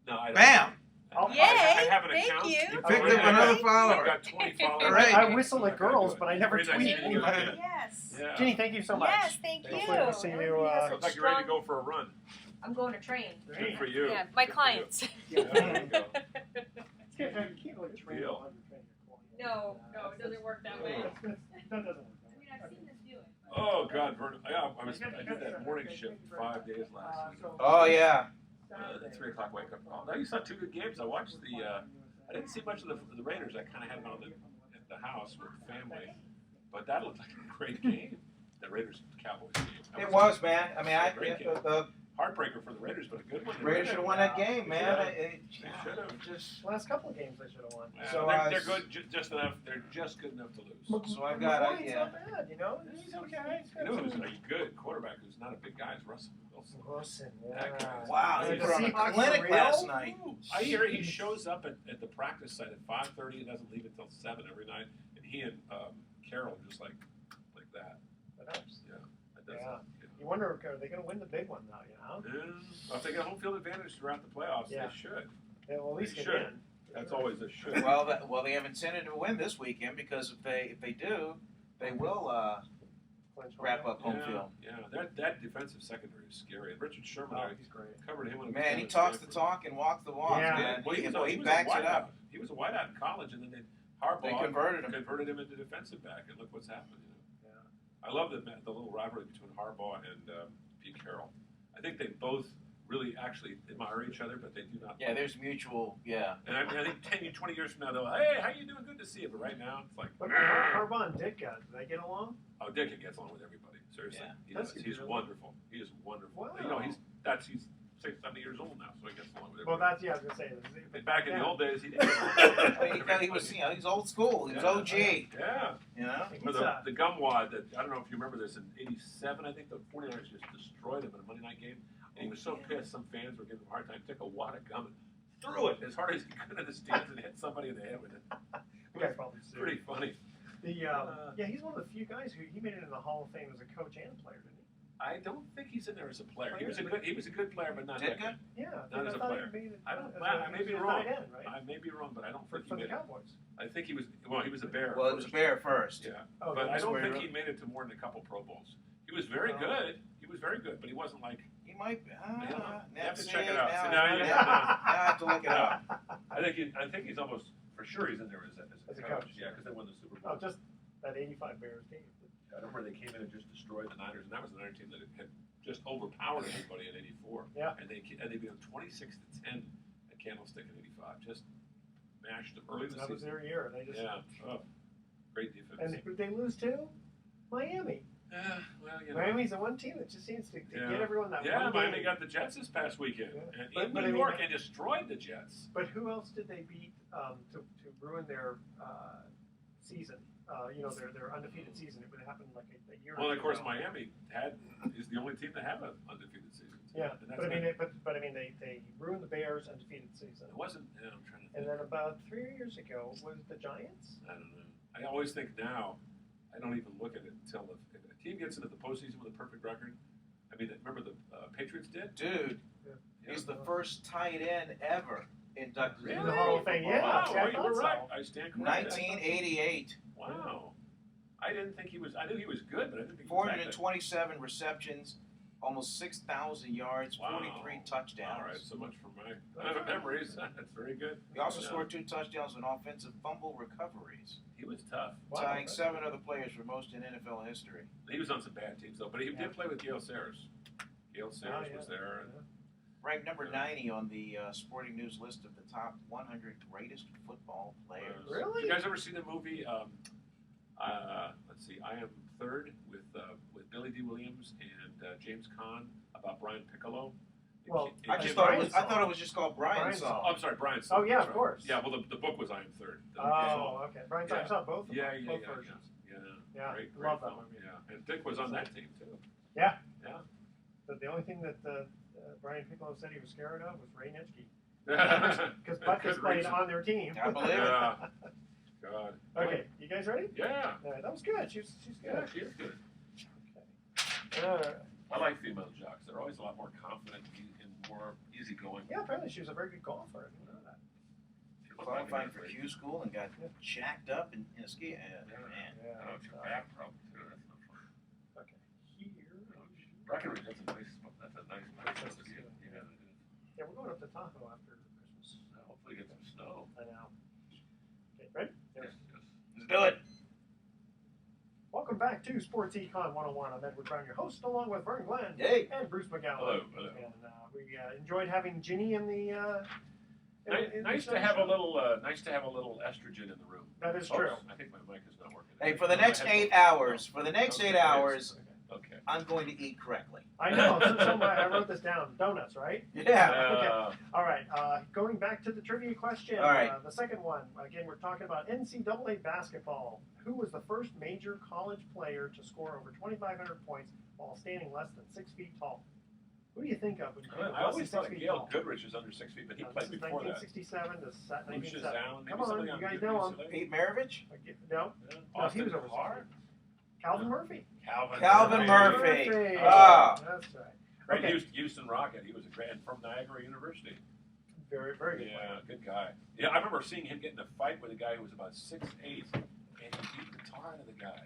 No, I don't. Bam! I have an Thank account. you. You picked up another I've follower. got 20 followers. All right. I whistle at Okay, girls, good. but I never Very nice tweet meeting you anybody. again. Yes. Yeah. Ginny, thank you so much. Yes, thank you. Hopefully we'll see you. Sounds like you're ready to go for a run. I'm going to train. Good for you. Yeah, my Good for clients. you. Yeah, there you go. You can't really train Deal. 100 train your client. No, it doesn't work that way. That doesn't work. I mean, I've seen this do it. Oh God, Vernon! Yeah, I did that morning shift 5 days last week. Oh, yeah. The 3 o'clock wake up call. Now you saw 2 good games. I watched the. I didn't see much of the Raiders. I kind of had them on at the house with the family, but that looked like a great game. The Raiders Cowboys game. That It was, man. I mean, the heartbreaker for the Raiders, but a good one. Raiders should have won that game, man. They should have. Just Last couple of games they should have won. Yeah, So, they're good, just enough. They're just good enough to lose. So I've got McCoy's yeah. not bad, you know. He's okay. You know who's a good quarterback who's not a big guy is Russell Wilson. Wilson, That guy. Wow, he The put on a Seahawks clinic for real? last night. I hear he shows up at the practice site at 5:30 and doesn't leave until 7 every night. And he and Carroll just like that. That helps. Yeah, that does. Yeah. You wonder, are they going to win the big one now? You know. Well, if they get home field advantage throughout the playoffs, Yeah. they should. They will at least They get should. in. That's always a should. Well, they have incentive to win this weekend because if they do, they will Clinch wrap one. up home field. Yeah, that defensive secondary is scary. And Richard Sherman, Oh, I he's great. covered him when he was Man, he at talks the Stanford. talk and walks the walk, Yeah. man. Well, He was backs a it up. wideout. He was a wideout in college, and then Harbaugh They converted him. him into defensive back, and look what's happened. You know? Yeah. I love the little rivalry between Harbaugh and Pete Carroll. I think they both really actually admire each other, but they do not. Yeah, there's mutual. Yeah. And I think 10, 20 years from now, they'll, hey, how you doing? Good to see you. But right now, it's like, Look at Harbaugh and Dick. Do they get along? oh, Dick gets along with everybody. Seriously, Yeah. he Does does. he He's really? wonderful. He is wonderful. Wow. You know, he's 70 years old now, so he gets along with Well, everybody. I was gonna say. And back in the old days, he didn't. He was, he's old school. He was OG. Yeah. You know. Or the gumwad that, I don't know if you remember this, in 87, I think the 49ers just destroyed him in a Monday night game. And he was so pissed, some fans were giving him a hard time, took a wad of gum and threw it as hard as he could in the stands and hit somebody in the head with it. You guys probably see. Pretty funny. Yeah, he's one of the few guys who he made it in the Hall of Fame as a coach and player, didn't he? I don't think he's in there as a player. He was a good player, but not that Ditka? good. Yeah, Not as a player. I I may be as a wrong. tight end, right? I may be wrong, but I don't For think he the made it. Cowboys. I think he was, he was a Bear. Well, it was a Bear first. Yeah. Oh, But I that's don't where think he he made it to more than a couple Pro Bowls. He was very Oh. good. He was very good, but he wasn't like. He might be. You have to check it out. Now, See, now you now I have to look it up. I think he's almost for sure he's in there as a coach. Yeah, because they won the Super Bowl. Oh, just that 85 Bears team. I remember they came in and just destroyed the Niners, and that was another team that had just overpowered everybody in '84. Yeah. And they beat them 26-10 at Candlestick in '85. Just mashed them early in the That was season. their year. They just Yeah. Oh, great defense. And who did they lose to? Miami. Well, you know. Miami's the one team that just seems to get everyone that Yeah, one Miami game. got the Jets this past weekend, Yeah. and But in I New mean, York, and destroyed the Jets. But who else did they beat to ruin their season? Their undefeated season. It would happen like a year. Well, or of two course, ago. Miami is the only team to have an undefeated season. Yeah, And that's but I mean, good. they ruined the Bears' undefeated season. It wasn't. I'm trying to think. And then about 3 years ago was the Giants. I don't know. I always think now, I don't even look at it until if a team gets into the postseason with a perfect record. I mean, remember the Patriots did? Dude, he's the first tight end ever inducted Really? In the Hall of Fame, yeah. Wow, See, I you thought were so. right. I stand corrected. 1988. Wow. I didn't think he was. I knew he was good, but I didn't think he was that good. 427 receptions, almost 6,000 yards, Wow. 43 touchdowns. All right, so much for my memories. That's very good. He also Yeah. scored 2 touchdowns on offensive fumble recoveries, He was tough. Wow, tying that's 7 other players for most in NFL history. He was on some bad teams though, but he did play with Gail Sayers. Gail Sayers yeah. was there. And, Ranked number 90 on the Sporting News list of the top 100 greatest football players. Really? Did you guys ever see the movie? Let's see, I Am Third with Billy D. Williams and James Caan about Brian Piccolo. Well, I thought it was just called Brian Brian Saul. Oh, I'm sorry, Brian. Oh, yeah, That's of right. course. Yeah, well, the book was I Am Third. Oh, okay. Brian Yeah. I saw both of them. Yeah, both versions. Yeah, Great love that film. movie. Yeah, and Dick was on that team too. But the only thing that Brian Piccolo said he was scared of was Ray Nitschke. Because Good Butkus played reason. on their team. I believe it. Yeah. God. Okay, you guys ready? Yeah. All right, that was good. She's Yeah, good. she is good. Okay. I like female jocks. They're always a lot more confident and more easygoing. Yeah, apparently she was a very good golfer. I didn't know that. She looked like Qualified an for athlete. Q school and got jacked up in a ski. Man. Yeah. Oh, it's your back problem too. That's no fun. Okay. Here. Breckenridge, that's a nice place to ski. Yeah, it is. Yeah, we're going up to Tahoe after Christmas. Hopefully get some snow. I know. Okay, ready? Yes, Let's do it. Welcome back to Sports Econ 101. I'm Edward Brown, your host, along with Vern Glenn Hey. and Bruce McGowan. Hello, hello. And we enjoyed having Ginny in the. Nice to have a little estrogen in the room. That is true. I think my mic is not working. Hey, for the next 8 hours, Okay. Okay. I'm going to eat correctly. I know. I wrote this down. Donuts, right? Yeah. All right. Going back to the trivia question. All right. The second one. Again, we're talking about NCAA basketball. Who was the first major college player to score over 2,500 points while standing less than 6 feet tall? Who do you think of when you think of I less always than thought 6 feet Gail tall? Goodrich was under 6 feet, but he This played is before that. 1967 to Lucius 1970. Allen, maybe Come on, something you on guys Duke know him. UCLA. Pete Maravich? No, Yeah. no, he Austin was over 6 Carr? feet. Calvin Murphy. Calvin Murphy. Oh, Ah. that's right. Great Okay. Houston Rocket. He was a great from Niagara University. Very, very good. Yeah, good guy. Yeah, I remember seeing him get in a fight with a guy who was about 6'8", and he beat the tar out of the guy.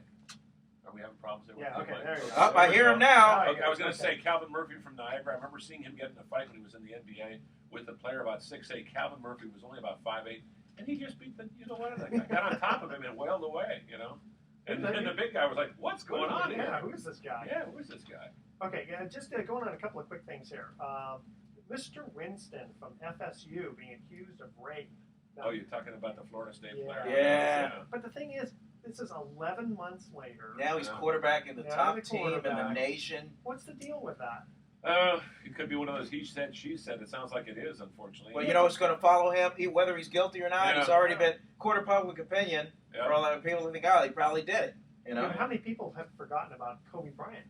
Are we having problems there? Yeah, with the okay, mic? there you go. Up, I hear him now. Okay, I was going to say Calvin Murphy from Niagara. I remember seeing him get in a fight when he was in the NBA with a player about 6'8". Calvin Murphy was only about 5'8", and he just beat the what of that guy. Got on top of him and wailed away. And the big guy was like, "What's going on here? Yeah, who is this guy? Yeah, who is this guy?" Okay, yeah, just going on a couple of quick things here. Mr. Winston from FSU being accused of rape. Now, Oh, you're talking about the Florida State player? Yeah. But the thing is, this is 11 months later. Now he's Yeah. quarterbacking the Yeah, top the team in the quarterback. nation. What's the deal with that? It could be one of those he said, she said. It sounds like it is, unfortunately. Well, you know what's going to follow him, whether he's guilty or not. Yeah. He's already been court of public opinion. Yeah. For a lot of people who think, oh, he probably did it. You know. How many people have forgotten about Kobe Bryant?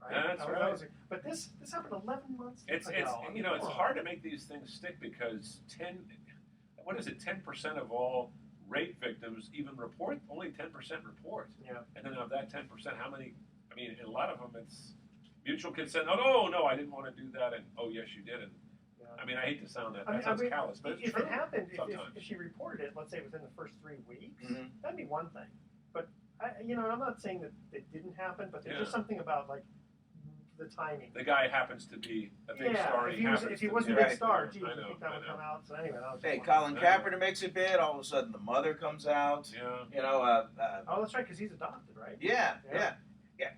Right? Yeah, that's That was- right. that was- but this happened 11 months It's ago. I mean, it's come on. hard to make these things stick because 10% of all rape victims even report, only 10% report. Yeah. And then of that 10%, how many? I mean, a lot of them it's mutual consent. Oh no, I didn't want to do that, and oh yes, you did. And Yeah. I mean, I hate to sound that. I That mean, sounds callous, but it's if true. it happened, sometimes. if she reported it, let's say within the first 3 weeks, Mhm. that'd be one thing. But I'm not saying that it didn't happen, but there's Yeah. just something about like the timing. The guy happens to be a big Yeah, star. if he wasn't a Right. big star, gee, I you know, think that I would know. come out? So anyway, that was Hey, just one. Colin Kaepernick makes it big. All of a sudden, the mother comes out. Yeah. You know. Oh, that's right, because he's adopted, right? Yeah. Yeah.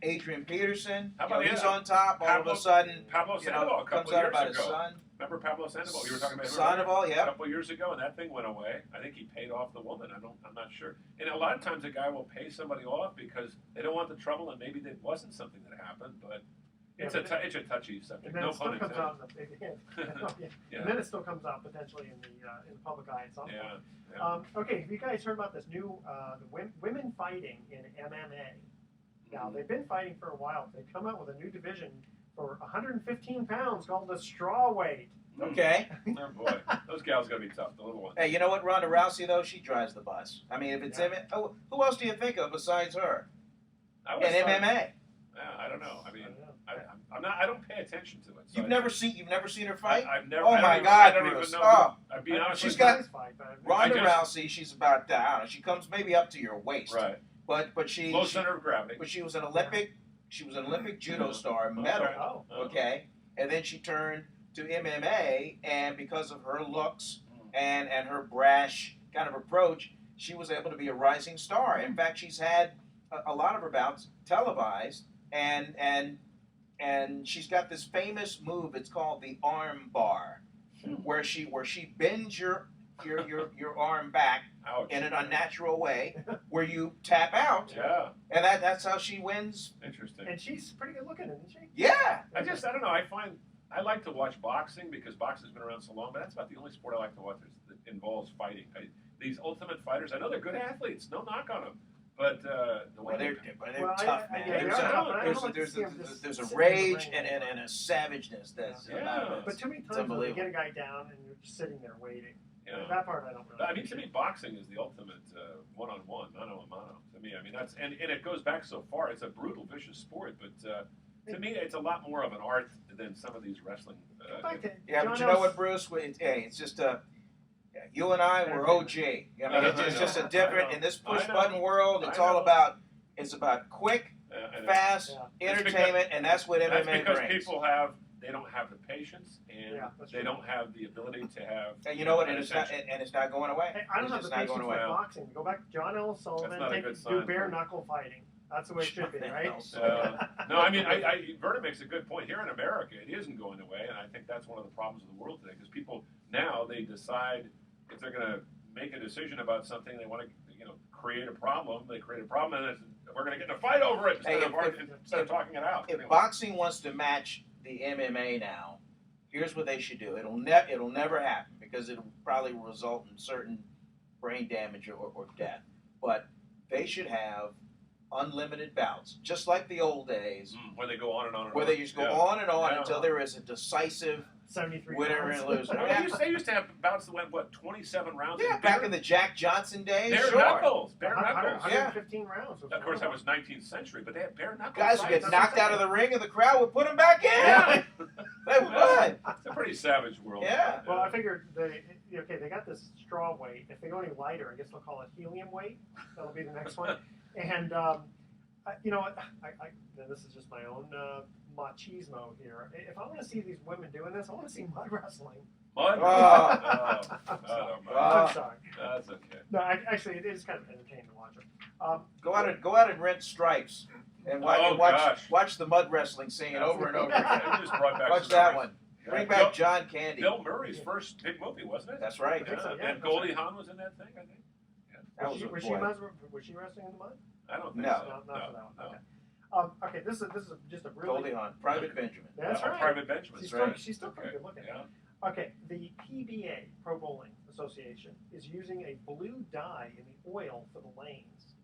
Adrian Peterson. How You know, about he's him? on top. All of a sudden, Pablo you know, Sandoval a comes couple out years about his ago. son. Remember Pablo Sandoval? You were talking about him Sandoval, a yeah. couple years ago, and that thing went away. I think he paid off the woman. I'm not sure. And a lot of times, a guy will pay somebody off because they don't want the trouble, and maybe it wasn't something that happened, but it's Yeah, it's a touchy subject. And then No it still pun comes intended. out in the Yeah. and then it still comes out potentially in the public eye at some point. Yeah. Okay, have you guys heard about this new the women fighting in MMA? Now they've been fighting for a while. They come out with a new division for 115 pounds called the strawweight. Okay. Oh boy, those gals gotta be tough. The little ones. Hey, you know what? Ronda Rousey, though, she drives the bus. I mean, if it's Yeah. who else do you think of besides her I in always thought- MMA? Yeah, I don't know. I mean, I don't know. I'm not. I don't pay attention to it. So You've never seen her fight? I've never. Oh, I don't my even, God, I don't Bruce. even know. Oh. I'd be honest. She's with got- Nice fight, but Ronda I Rousey, she's about I don't know, she comes maybe up to your waist. you. Right. But she Low center of gravity. but she was an Olympic judo star, medal. Okay. oh, Okay, and then she turned to MMA, and because of her looks and her brash kind of approach, she was able to be a rising star. In fact, she's had a lot of her bouts televised, and she's got this famous move. It's called the arm bar, where she bends your arm back Ouch. in an unnatural way, where you tap out, Yeah. and that's how she wins. Interesting. and she's pretty good looking, isn't she? Yeah. I don't know. I like to watch boxing because boxing's been around so long, but that's about the only sport I like to watch that involves fighting. These ultimate fighters, I know they're good athletes. No knock on them, but the way Well, they're Well, tough, man. yeah, they There's are a- tough, but I there's don't a- like to there's see a- 'em just there's a sitting in the rage ring. and a savageness that's Yeah. about But it. too many It's times when they unbelievable. get a guy down and you're just sitting there waiting. Yeah. That part I don't really. I mean, to me, boxing is the ultimate one-on-one, mano a mano. To me, I mean, and it goes back so far. It's a brutal, vicious sport, but To me, it's a lot more of an art than some of these wrestling. Go back to Yeah, John but you know Ellis- what, Bruce? It's just you and I were OG. I mean, it's just a different in this push button world. It's all about quick, fast entertainment, and that's what That's MMA because brings. people they don't have the patience, and they don't have the ability to have. And you know what? And it's not going away. Hey, I don't It's have the just not patience going with away. boxing. Go back to John Ellis Sullivan. That's not a good Do sign. bare knuckle fighting. That's the way it should be, right? No, I mean, Verna makes a good point. Here in America, it isn't going away, and I think that's one of the problems of the world today. Because people now they decide if they're going to make a decision about something, they want to, create a problem. They create a problem, and we're going to get in a fight over it instead of talking it out. If boxing wants to match the MMA now, here's what they should do. It'll never happen because it'll probably result in certain brain damage or death. But they should have unlimited bouts, just like the old days, where they go on and on and where on. they just go on and on until there is a decisive 73 winner rounds. and loser. They used to have bouts that went 27 rounds. Yeah, back in the Jack Johnson days. Bare Sure. knuckles. Bare 115 knuckles. rounds. Of course, that was 19th century, but they had bare knuckles. Guys would fights. get knocked out of the ring and the crowd would put them back in. Yeah. They would. It's a pretty savage world. Yeah. Well, I figured they got this straw weight. If they go any lighter, I guess they'll call it helium weight. That'll be the next one. And you know what? This is just my own machismo here. If I want to see these women doing this, I want to see mud wrestling. Mud? I'm sorry. That's okay. No, actually, it is kind of entertaining to watch them. Go out and rent stripes and watch the mud wrestling scene over and over again. You just brought back Watch some that memories. one. Bring back John Candy. Bill Murray's first big movie, wasn't it? That's right. I think so, yeah, And Goldie Hawn was in that thing, I think. That Was she wrestling in the mud? I don't think No. so. Not for that one. No. Okay. Okay. This is just a really. Goldie Hawn, Private Benjamin. That's right. Private Benjamin. She's still pretty good looking. Yeah. Okay, the PBA, Pro Bowling Association, is using a blue dye in the oil for the lanes.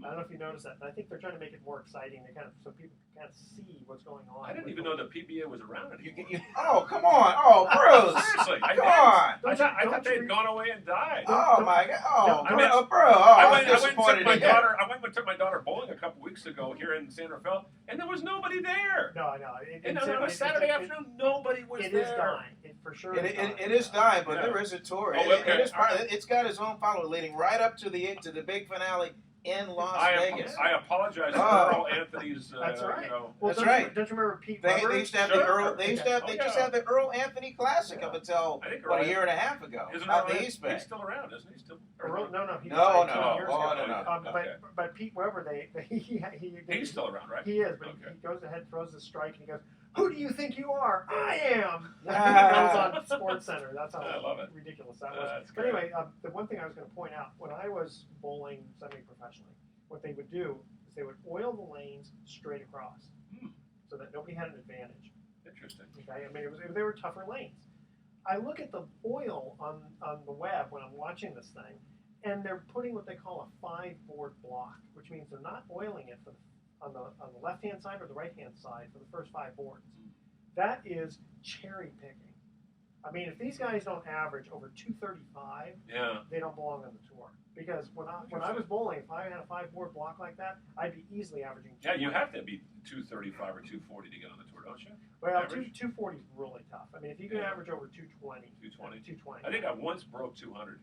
I don't know if you noticed that, but I think they're trying to make it more exciting, so people can kind of see what's going on. I didn't even know the PBA was around anymore. Oh, come on. Oh, Bruce. Seriously, Come on. I thought they'd gone away and died. Oh, my God. Oh, I mean, bro. Oh, I I'm went and disappointed took my in you. daughter. I went and took my daughter bowling a couple weeks ago here in San Rafael, and there was nobody there. No, I know. And on a Saturday afternoon, nobody was there. It is dying. It for sure. It is dying, but there is a tour. Oh, okay. It's got its own following leading right up to the big finale in Las Vegas. I apologize for Earl Anthony's. That's right. Well, that's right. Don't you remember Pete They Weber? used to have the Earl. They just had the Earl Anthony Classic up until a year and a half ago. Out in the East Bay. He's still around, isn't he? Still. No. But Pete Weber, he's still around, right? He is, but he goes ahead, throws the strike, and he goes, "Who do you think you are? I am." He goes on Sports Center. That's how ridiculous that was. But anyway, the one thing I was going to point out, when I was bowling semi-professionally, what they would do is they would oil the lanes straight across, so that nobody had an advantage. Interesting. Okay, I mean they were tougher lanes. I look at the oil on the web when I'm watching this thing, and they're putting what they call a 5-board block, which means they're not oiling it on the left-hand side or the right-hand side for the first 5 boards. That is cherry picking. I mean, if these guys don't average over 235, they don't belong on the tour. Because when I was bowling, if I had a 5-board block like that, I'd be easily averaging 240. Yeah, you have to be 235 or 240 to get on the tour, don't you? Well, 240 is really tough. I mean, if you can average over 220. 220. I think I once broke 200.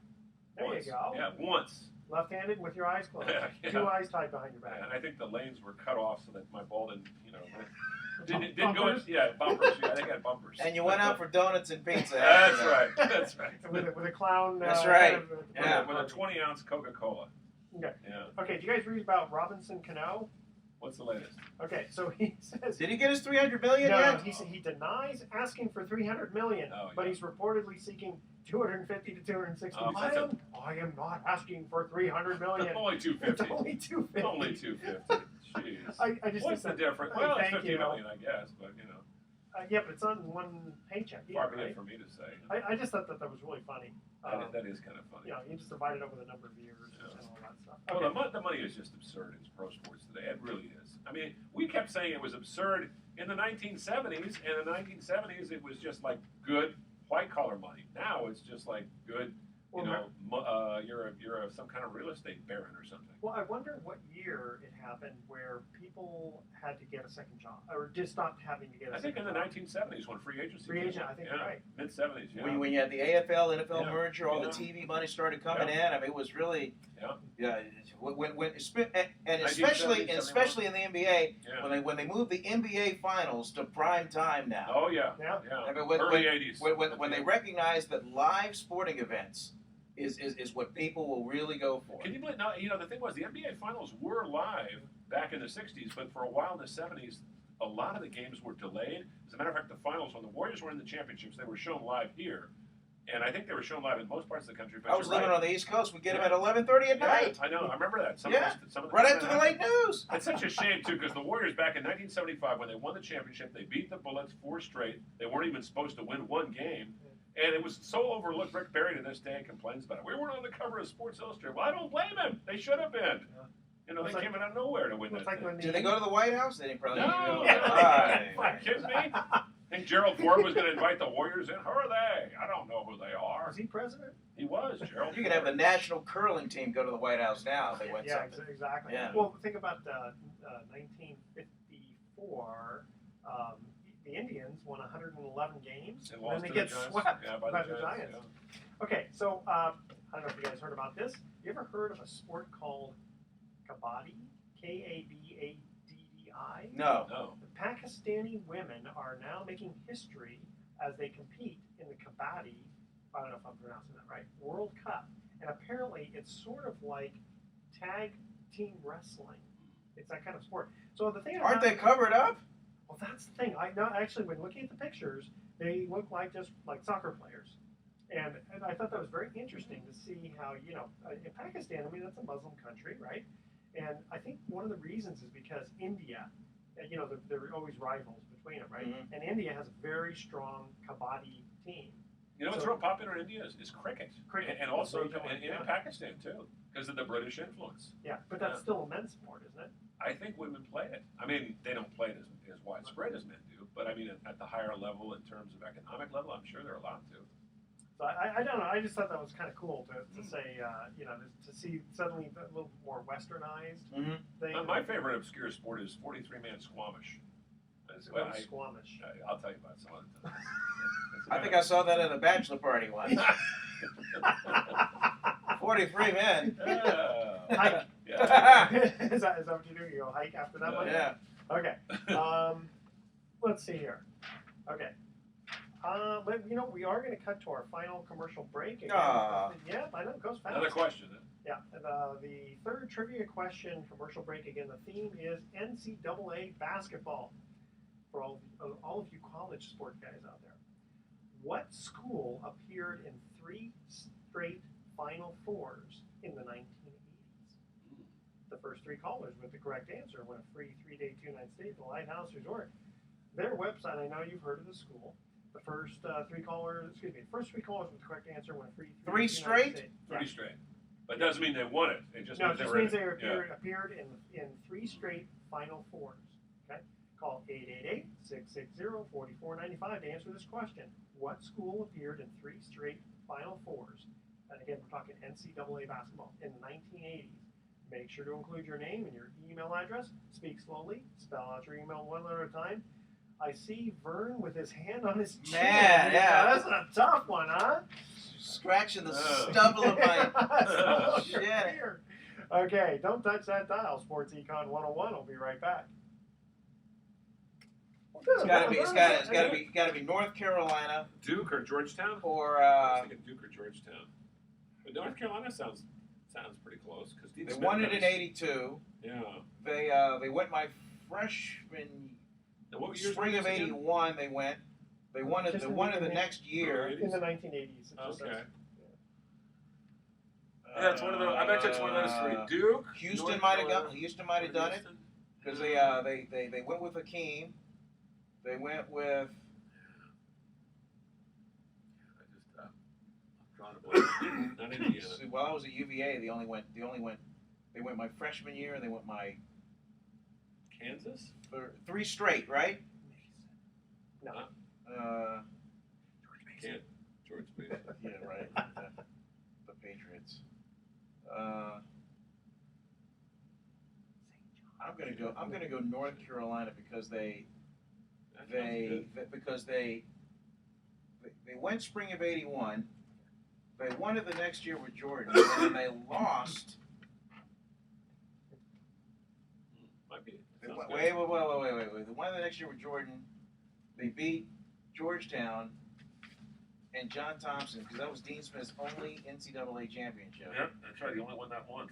There you go. Yeah, once. Left-handed with your eyes closed. Yeah. 2 eyes tied behind your back. And I think the lanes were cut off so that my ball didn't go in. Yeah, bumpers. Yeah, I think I had bumpers. And you went out for donuts and pizza. That's right. That's right. With a clown. That's right. With a 20-ounce Coca-Cola. Okay. Yeah. Okay. Do you guys read about Robinson Cano? What's the latest? Okay, so he says. Did he get his $300 million yet? No, he denies asking for $300 million, but he's reportedly seeking 250 to 260. I am not asking for $300 million. Only 250. It's only 250. Only 250. Jeez. I just What's the difference? Well, it's $50 million, I guess, but yeah, but it's on one paycheck. Far be it for me to say. I just thought that was really funny. That is kind of funny. You just divide it over the number of years and all that stuff. Okay. Well, the money is just absurd in pro sports today. It really is. I mean, we kept saying it was absurd in the 1970s, and in the 1970s it was just like good white-collar money. Now it's just like good you know, you're some kind of real estate baron or something. Well, I wonder what year it happened where people had to get a second job, or just stopped having to get a I think in second the job. 1970s when free agency. Free agent, I think you're right. Mid 70s. Yeah. When you had the AFL, NFL Yeah. merger, all Yeah. the TV money started coming in. I mean, it was really, Yeah. especially in the NBA, Yeah. when they moved the NBA finals to prime time now. Oh yeah. Yeah. I mean, Early 80s. when they recognize that live sporting events is what people will really go for. Can you believe? Now, you know, the thing was, the NBA finals were live back in the 60s, but for a while in the 70s, a lot of the games were delayed. As a matter of fact, the finals, when the Warriors were in the championships, they were shown live here. And I think they were shown live in most parts of the country. But I was living on the East Coast. We get them at Yeah. 11:30 at night. I know. I remember that. Some Yeah. of the Right after the late news. It's such a shame, too, because the Warriors back in 1975, when they won the championship, they beat the Bullets 4 straight. They weren't even supposed to win one game. And it was so overlooked. Rick Barry to this day complains about it. We weren't on the cover of Sports Illustrated. Well, I don't blame him. They should have been. Yeah. You know, It's they like- came out of nowhere to win It's that like thing. when Did they go to the White House? They didn't probably. No. Right. Are you kidding me? Think Gerald Ford was going to invite the Warriors in? Who are they? I don't know who they are. Was he president? He was, Gerald. You could have the national curling team go to the White House now if they went Yeah, something. exactly. Yeah. Well, think about 1954. The Indians won 111 games, And and lost then they to get the Giants. swept Yeah, by the Giants. yeah. Okay, so I don't know if you guys heard about this. You ever heard of a sport called Kabaddi? Kabaddi? No. No. The Pakistani women are now making history as they compete in the Kabaddi, I don't know if I'm pronouncing that right, World Cup. And apparently it's sort of like tag team wrestling. It's that kind of sport. So the thing Aren't they covered up? Well, that's the thing. I know actually when looking at the pictures, they look like just like soccer players. And I thought that was very interesting to see how, you know, in Pakistan, I mean, that's a Muslim country, right? And I think one of the reasons is because India, you know, they're always rivals between them, right? Mhm. And India has a very strong Kabaddi team. You know what's So- real popular in India is cricket. Cricket. And also Baseball, in yeah. Pakistan, too, because of the British influence. Yeah, but that's Yeah. still a men's sport, isn't it? I think women play it. I mean, they don't play it as widespread as men do, but I mean, at the higher level in terms of economic level, I'm sure they're allowed to. So I don't know. I just thought that was kind of cool to say, you know, to see suddenly a little more westernized Mm-hmm. thing. My favorite obscure sport is 43-man squamish. What is Squamish? I'll tell you about it some other time. I think I saw that at a bachelor party once. 43 men. Hike. Yeah. is that what you do? You go hike after that one? Yeah. Okay. Let's see here. Okay. But you know, we are going to cut to our final commercial break. Again. Yeah, I know it goes fast. Another question. Yeah. And, the third trivia question commercial break. Again, the theme is NCAA basketball. For all of you college sport guys out there, what school appeared in 3 straight Final Fours in the 1980s? The first 3 callers with the correct answer win a free 3-day 2-night stay at the Lighthouse Resort. Their website, I know you've heard of the school. The first 3 callers with the correct answer win a free 3 straight? Stay. 3 straight. But it doesn't mean they won it. It just No, means it just they were means in they it. appeared in 3 straight Final Fours. Okay? Call 888-660-4495 to answer this question. What school appeared in 3 straight Final Fours? And again, we're talking NCAA basketball in the 1980s. Make sure to include your name and your email address. Speak slowly. Spell out your email one letter at a time. I see Vern with his hand on his chin. Man, yeah. That's a tough one, huh? Scratching the stubble of my Oh, shit. dear. Okay, don't touch that dial. Sports Econ 101 will be right back. It's got to be North Carolina Duke or Georgetown? or I was thinking Duke or Georgetown. But North Carolina sounds pretty close. Cause Dean they Smith won it in was- '82. Yeah. They went my freshman Now, what years spring were of these again? '81. They went. They won it. Just They in won the it the mid- next year. In the 1980s. It just Okay. says. Yeah, it's one of those. I bet you it's one of those 3. Duke. Houston North might have Carolina, got. Houston might have done it Winston. because they went with Hakeem. They went with. I'm drawing a blank. Not Indiana. Well, I was at UVA. They went my freshman year, and they went my Kansas? 3 straight, right? No. George Mason. Yeah, right. The I'm gonna go North Carolina because they went spring of '81. They won it the next year with Jordan, and then they lost. Might be. Wait. They won the next year with Jordan. They beat Georgetown and John Thompson because that was Dean Smith's only NCAA championship. Yep, that's right. He only won that once.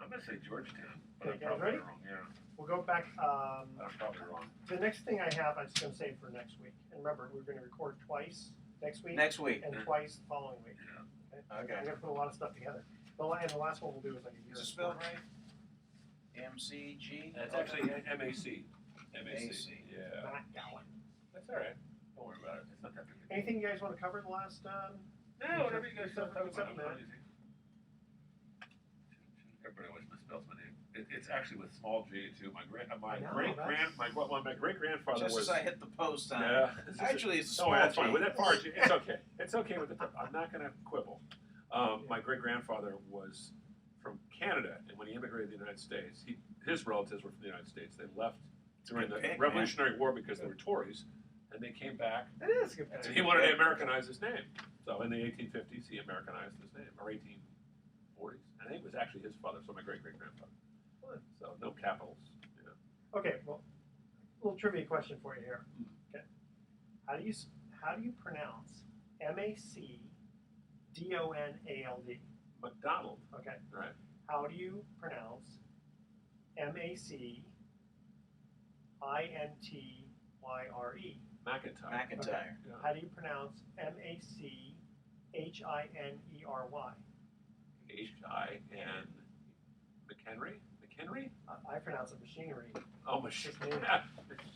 I'm gonna say Georgetown, but Okay, I'm probably ready? wrong. Yeah, We'll go back. I'm probably wrong. The next thing I have, I'm just going to save for next week. And remember, we're going to record twice next week Next week. and twice the following week. Yeah. Okay. I'm going to put a lot of stuff together. And the last one we'll do is like a year. Is it spelled right? MCG? That's actually MAC. MAC. Yeah. Matt Gowan. That's all right. Don't worry about it. It's not that big. Anything you guys want to cover the last? No, whatever you guys talk about. Something there. Everybody always misspells my name. It's actually with small g too. My great grandfather Just was. as I hit the post on Yeah. it. Actually, it's No, small that's G. fine. With that part, it's okay. It's okay with the. I'm not going to quibble. My great grandfather was from Canada, and when he immigrated to the United States, his relatives were from the United States. They left during the Revolutionary War because they were Tories, and they came back. That is a good And pick. he wanted to Americanize his name. So in the 1850s, he Americanized his name, or 1840s. I think it was actually his father, so my great-great-grandfather. So no capitals. You know. Okay, well, a little trivia question for you here. Okay, how do you pronounce MacDonald? McDonald. Okay. Right. How do you pronounce MacIntyre? McIntyre. McIntyre. Yeah. How do you pronounce MacHinery? H-I-N. McHenry? McHenry? I pronounce it machinery. Oh, machine. Just me.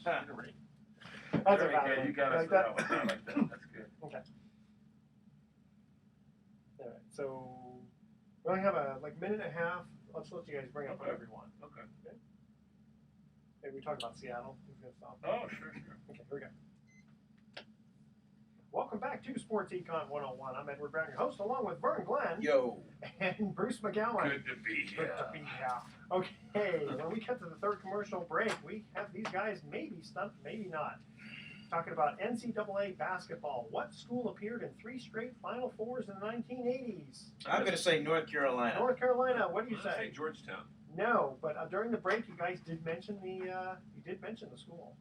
Machinery. That's Very about good. it. You got us Like with that. that one. I like that. That's good. Okay. All right. So we only have a minute and a half. Let's let you guys bring up whatever you want. Okay. Maybe we talk about Seattle. Who's gonna stop? Oh, sure. Okay, here we go. Welcome back to Sports Econ 101. I'm Edward Brown, your host, along with Vern Glenn Yo. and Bruce McGowan. Good to be Good here. to be here. Okay, when we cut to the third commercial break, we have these guys maybe stumped, maybe not. Talking about NCAA basketball. What school appeared in 3 straight Final Fours in the 1980s? I'm going to say North Carolina. North Carolina. What do you I'm gonna say? Georgetown. No, but during the break, you guys did mention the school.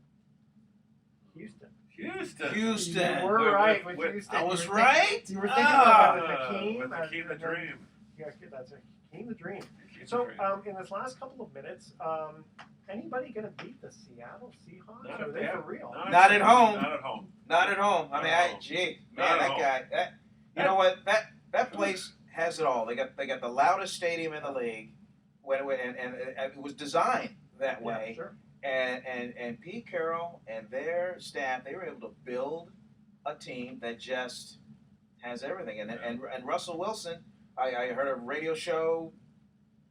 Houston. Houston. Houston. You were right with With- Houston. I You was were right? You were thinking about Hakeem. With Hakeem the Dream. Yeah, that's Hakeem the Dream. Hakeem So, the Dream. in this last couple of minutes, anybody going to beat the Seattle Seahawks? Not Or are if they they for have- real? Not at home. Not at home. Not at home. I mean, No. gee, Not man, at that home. guy. You know what? That place has it all. They got the loudest stadium in the league, and it was designed that Yeah, way. sure. And Pete Carroll and their staff, they were able to build a team that just has everything. And Russell Wilson, I heard a radio show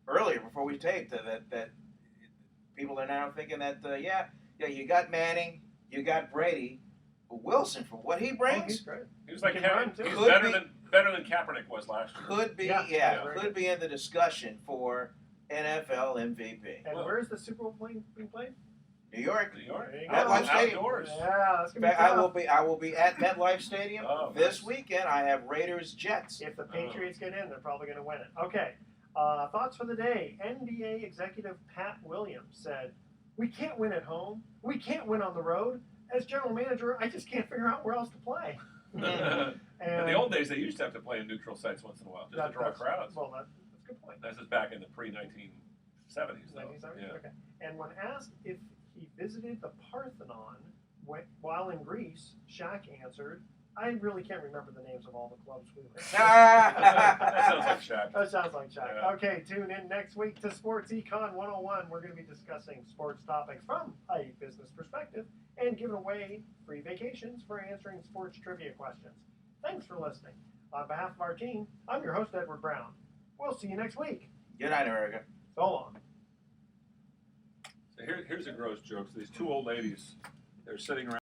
earlier before we taped that people are now thinking that you got Manning, you got Brady, but Wilson for what he Oh, brings he's great. He was like He can Kevin. run, too. He was Could better be. than Kaepernick was last year. could be Yeah, very could good. be in the discussion for NFL MVP. And Well- where's the Super Bowl being played? New York. New York. There you MetLife go. Stadium. Outdoors. Yeah, that's In going to be fact, tough. I will be at MetLife Stadium Oh, this nice. weekend. I have Raiders Jets. If the Patriots get in, they're probably going to win it. Okay. Thoughts for the day. NBA executive Pat Williams said, "We can't win at home. We can't win on the road. As general manager, I just can't figure out where else to play." In And the old days, they used to have to play in neutral sites once in a while just to draw crowds. Well, that's a good point. This is back in the pre-1970s, though. 1970? Yeah. Okay. And when asked if he visited the Parthenon while in Greece, Shaq answered, "I really can't remember the names of all the clubs we went to." That sounds like Shaq. That sounds like Shaq. Yeah. Okay, tune in next week to Sports Econ 101. We're going to be discussing sports topics from a business perspective and giving away free vacations for answering sports trivia questions. Thanks for listening. On behalf of our team, I'm your host, Edward Brown. We'll see you next week. Good night, America. So long. So here's a gross joke. So these two old ladies, they're sitting around.